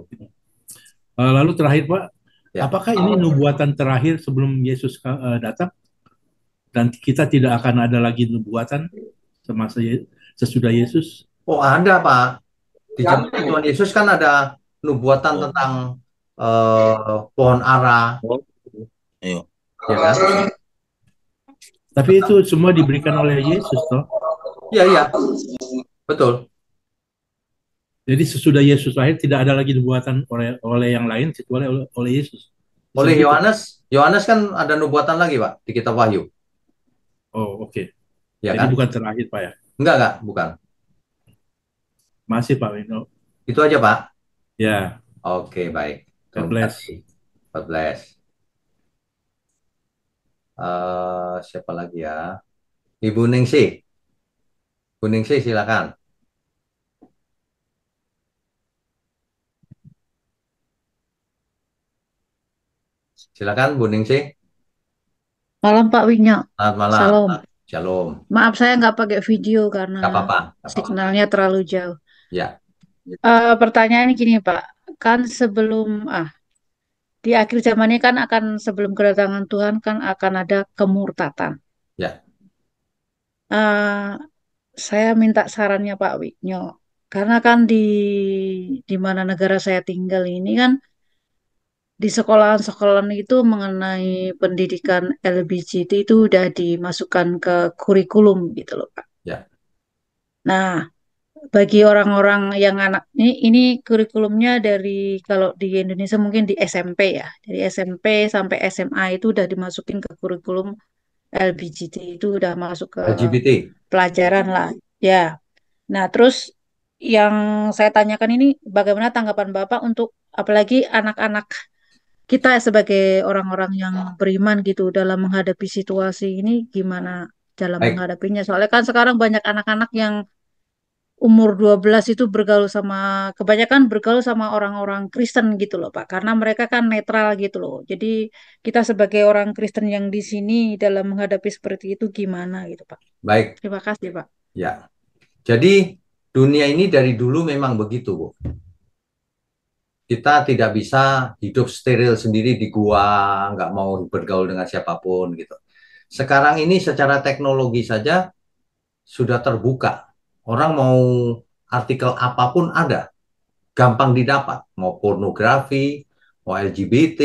Lalu terakhir Pak, Ya. apakah ini nubuatan terakhir sebelum Yesus datang dan kita tidak akan ada lagi nubuatan sesudah Yesus? Oh, ada, Pak. Di zaman Tuhan Yesus kan ada nubuatan tentang pohon ara, Ayo. ya kan? Tapi itu semua diberikan oleh Yesus toh. Iya, iya, betul. Jadi sesudah Yesus lahir tidak ada lagi nubuatan oleh yang lain kecuali oleh Yesus. Bisa Oleh begitu? Yohanes, Yohanes kan ada nubuatan lagi, Pak, di kitab Wahyu, Oh, oke. ya Jadi kan? bukan terakhir Pak ya. Enggak, bukan. Masih Pak Wino. Itu aja, Pak. Ya, Oke, baik. God Terima bless. kasih. God bless. Siapa lagi ya? Ibu Ningsih. Bu Ningsih, silakan. Silakan, Bu Ningsih. Malam Pak Winyo, Selamat malam. Salam. Shalom. Maaf saya nggak pakai video karena Gak apa-apa, gak apa-apa. signalnya terlalu jauh. Ya, Pertanyaan gini Pak, kan sebelum di akhir zaman ini kan akan sebelum kedatangan Tuhan kan akan ada kemurtatan. ya. Eh, saya minta sarannya Pak Winyo, karena kan di mana negara saya tinggal ini kan di sekolahan-sekolahan itu mengenai pendidikan LBGT itu udah dimasukkan ke kurikulum gitu loh Pak. Ya. Nah, bagi orang-orang yang anak ini kurikulumnya dari kalau di Indonesia mungkin di SMP ya. Dari SMP sampai SMA itu udah dimasukin ke kurikulum LBGT itu udah masuk ke LGBT. pelajaran lah. Ya. Nah, terus yang saya tanyakan ini bagaimana tanggapan Bapak untuk apalagi anak-anak kita sebagai orang-orang yang beriman gitu dalam menghadapi situasi ini gimana dalam Baik, menghadapinya. Soalnya kan sekarang banyak anak-anak yang umur 12 itu bergaul sama, kebanyakan bergaul sama orang-orang Kristen gitu loh Pak, karena mereka kan netral gitu loh. Jadi kita sebagai orang Kristen yang di sini dalam menghadapi seperti itu gimana gitu Pak. baik. Terima kasih Pak. Ya. Jadi dunia ini dari dulu memang begitu, Bu. Kita tidak bisa hidup steril sendiri di gua, nggak mau bergaul dengan siapapun gitu. Sekarang ini secara teknologi saja sudah terbuka. Orang mau artikel apapun ada, gampang didapat. Mau pornografi, mau LGBT,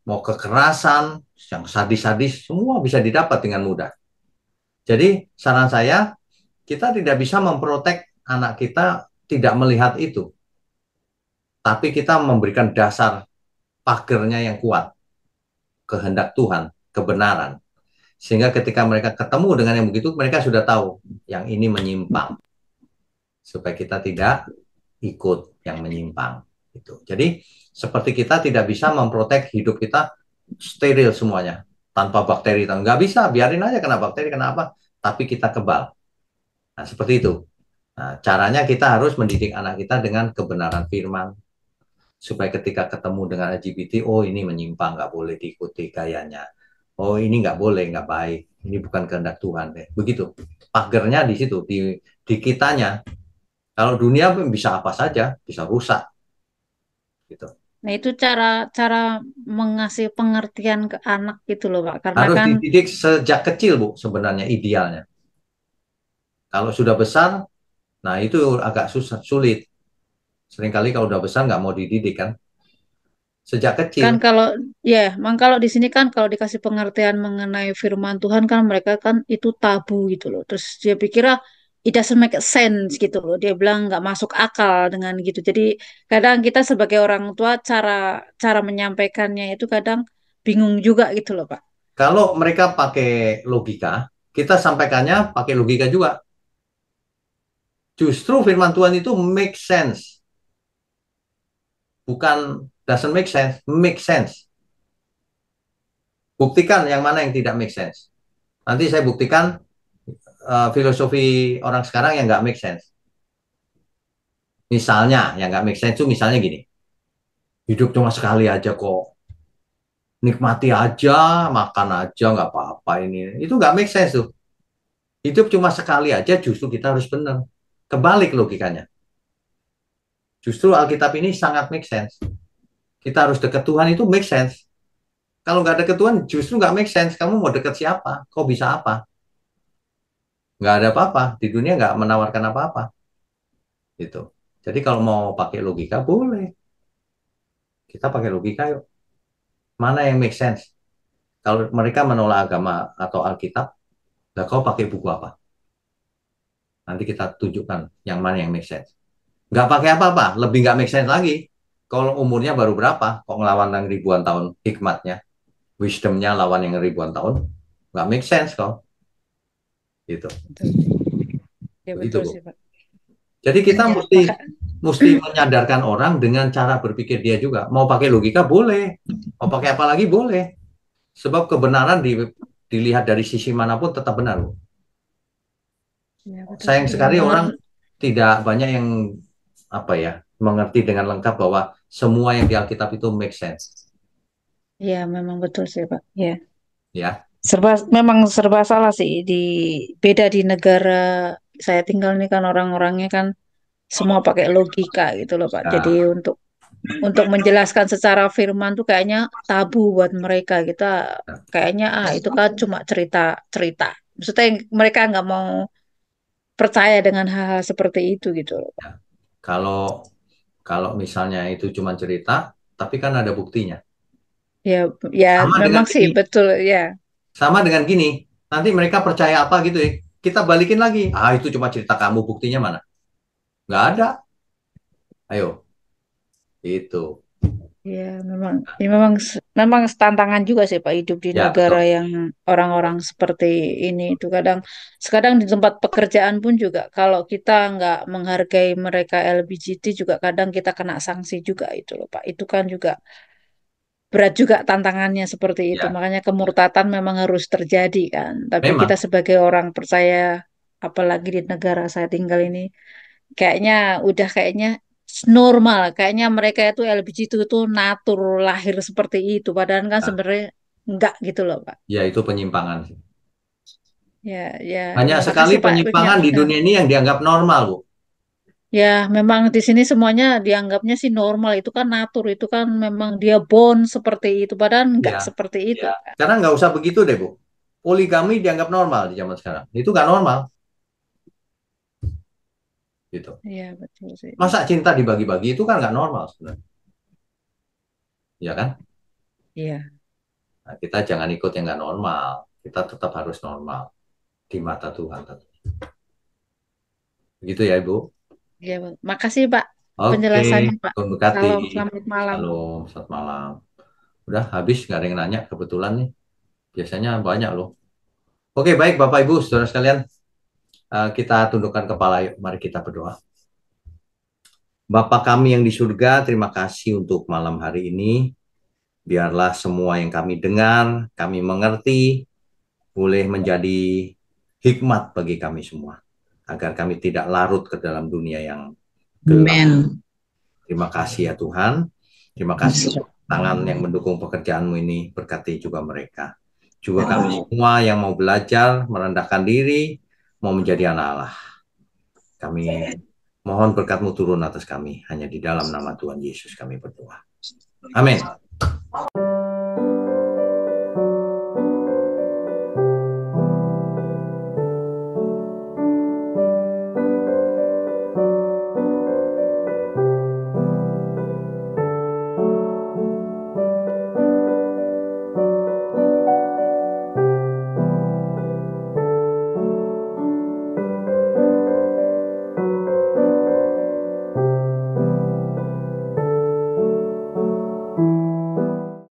mau kekerasan, yang sadis-sadis, semua bisa didapat dengan mudah. Jadi saran saya, kita tidak bisa memprotek anak kita tidak melihat itu. Tapi kita memberikan dasar pagernya yang kuat, kehendak Tuhan, kebenaran. Sehingga ketika mereka ketemu dengan yang begitu, mereka sudah tahu yang ini menyimpang. Supaya kita tidak ikut yang menyimpang. Gitu. Jadi seperti kita tidak bisa memprotek hidup kita steril semuanya. Tanpa bakteri. Nggak bisa, biarin aja kena bakteri, kena apa. Tapi kita kebal. Nah, seperti itu. Nah, caranya kita harus mendidik anak kita dengan kebenaran firman. supaya ketika ketemu dengan LGBT, oh ini menyimpang, nggak boleh diikuti gayanya. Oh ini nggak boleh, nggak baik. Ini bukan kehendak Tuhan. Begitu. Pagernya di situ, di kitanya. Kalau dunia bisa apa saja, bisa rusak. Gitu. Nah, itu cara cara mengasih pengertian ke anak gitu loh, Pak. Karena Harus kan dididik sejak kecil, Bu, sebenarnya idealnya. Kalau sudah besar, nah itu agak susah, sulit. Seringkali kalau udah besar nggak mau dididik kan. Sejak kan kecil. kalau ya, memang kalau di sini kan kalau dikasih pengertian mengenai firman Tuhan kan mereka kan itu tabu gitu loh. Terus dia pikir ah, it doesn't make sense gitu loh. Dia bilang nggak masuk akal dengan gitu. Jadi kadang kita sebagai orang tua cara cara menyampaikannya itu kadang bingung juga gitu loh, Pak. Kalau mereka pakai logika, kita sampaikannya pakai logika juga. Justru firman Tuhan itu make sense. Bukan doesn't make sense, make sense. Buktikan yang mana yang tidak make sense. Nanti saya buktikan filosofi orang sekarang yang nggak make sense. Misalnya, yang nggak make sense itu misalnya gini. Hidup cuma sekali aja kok. Nikmati aja, makan aja, nggak apa-apa ini. Itu nggak make sense tuh. Hidup cuma sekali aja, justru kita harus benar. Kebalik logikanya. Justru Alkitab ini sangat make sense. Kita harus dekat Tuhan itu make sense. Kalau nggak deket Tuhan, justru nggak make sense. Kamu mau deket siapa? Kok bisa apa? Nggak ada apa-apa. Di dunia nggak menawarkan apa-apa. Gitu. Jadi kalau mau pakai logika, boleh. Kita pakai logika yuk. Mana yang make sense? Kalau mereka menolak agama atau Alkitab, lah kau pakai buku apa? Nanti kita tunjukkan yang mana yang make sense. Nggak pakai apa-apa, lebih nggak make sense lagi. Kalau umurnya baru berapa, kok ngelawan yang ribuan tahun hikmatnya, wisdomnya lawan yang ribuan tahun, nggak make sense kok. Gitu. Betul. Ya Begitu, betul Bu. sih, Pak. Jadi kita Ya, mesti menyadarkan orang dengan cara berpikir dia juga. Mau pakai logika boleh, mau pakai apa lagi boleh. Sebab kebenaran dilihat dari sisi manapun tetap benar, Bu. ya betul Sayang sih. Ya, sekali memang orang tidak banyak yang apa ya mengerti dengan lengkap bahwa semua yang di Alkitab itu make sense. ya memang betul sih, Pak. Ya. Ya, Memang serba salah sih beda di negara saya tinggal ini kan orang-orangnya kan semua pakai logika gitu loh Pak. Jadi nah, untuk menjelaskan secara firman tuh kayaknya tabu buat mereka. Kita kayaknya itu kan cuma cerita-cerita. Maksudnya mereka nggak mau percaya dengan hal-hal seperti itu gitu loh Pak. ya. Kalau kalau misalnya itu cuma cerita, tapi kan ada buktinya. Ya, ya Sama dengan memang sih gini, betul ya. sama dengan gini. Nanti mereka percaya apa gitu ya. Kita balikin lagi. Ah, itu cuma cerita kamu, buktinya mana? Nggak ada. Ayo, itu. Ya memang tantangan juga sih Pak hidup di Ya, negara betul. yang orang-orang seperti ini itu kadang di tempat pekerjaan pun juga kalau kita nggak menghargai mereka LGBT juga kadang kita kena sanksi juga itu loh Pak. Itu kan juga berat juga tantangannya seperti itu. Ya, Makanya ya. kemurtatan memang harus terjadi kan. Tapi kita Memang. sebagai orang percaya apalagi di negara saya tinggal ini kayaknya udah kayaknya normal kayaknya mereka itu LBG itu natur lahir seperti itu padahal kan Nah, sebenarnya enggak gitu loh Pak ya itu penyimpangan. ya ya ya Banyak sekali makasih Pak Wisnu penyimpangan di ya, dunia ini yang dianggap normal, Bu. ya memang di sini semuanya dianggapnya sih normal itu kan natur itu kan memang dia born seperti itu padahal enggak Ya, seperti itu ya. Karena nggak usah begitu deh, Bu. Poligami dianggap normal di zaman sekarang. Itu nggak normal, gitu. ya betul sih Masa cinta dibagi-bagi itu kan nggak normal sebenarnya. Ya kan? iya Nah, kita jangan ikut yang nggak normal. Kita tetap harus normal di mata Tuhan. Begitu ya, Ibu. ya makasih Pak Oke, penjelasannya Pak Tuhan berkati. salam selamat malam Salam, selamat malam. Udah habis, nggak ada yang nanya kebetulan nih. Biasanya banyak loh. Oke, baik Bapak Ibu, saudara sekalian. Kita tundukkan kepala, yuk. Mari kita berdoa. Bapa kami yang di surga, terima kasih untuk malam hari ini. Biarlah semua yang kami dengar, kami mengerti, boleh menjadi hikmat bagi kami semua. Agar kami tidak larut ke dalam dunia yang gelap. Amen Terima kasih ya Tuhan. Terima kasih tangan yang mendukung pekerjaanmu ini, berkati juga mereka. Juga kami semua yang mau belajar, merendahkan diri, mau menjadi anak Allah. Kami mohon berkat-Mu turun atas kami. Hanya di dalam nama Tuhan Yesus kami berdoa. Amin.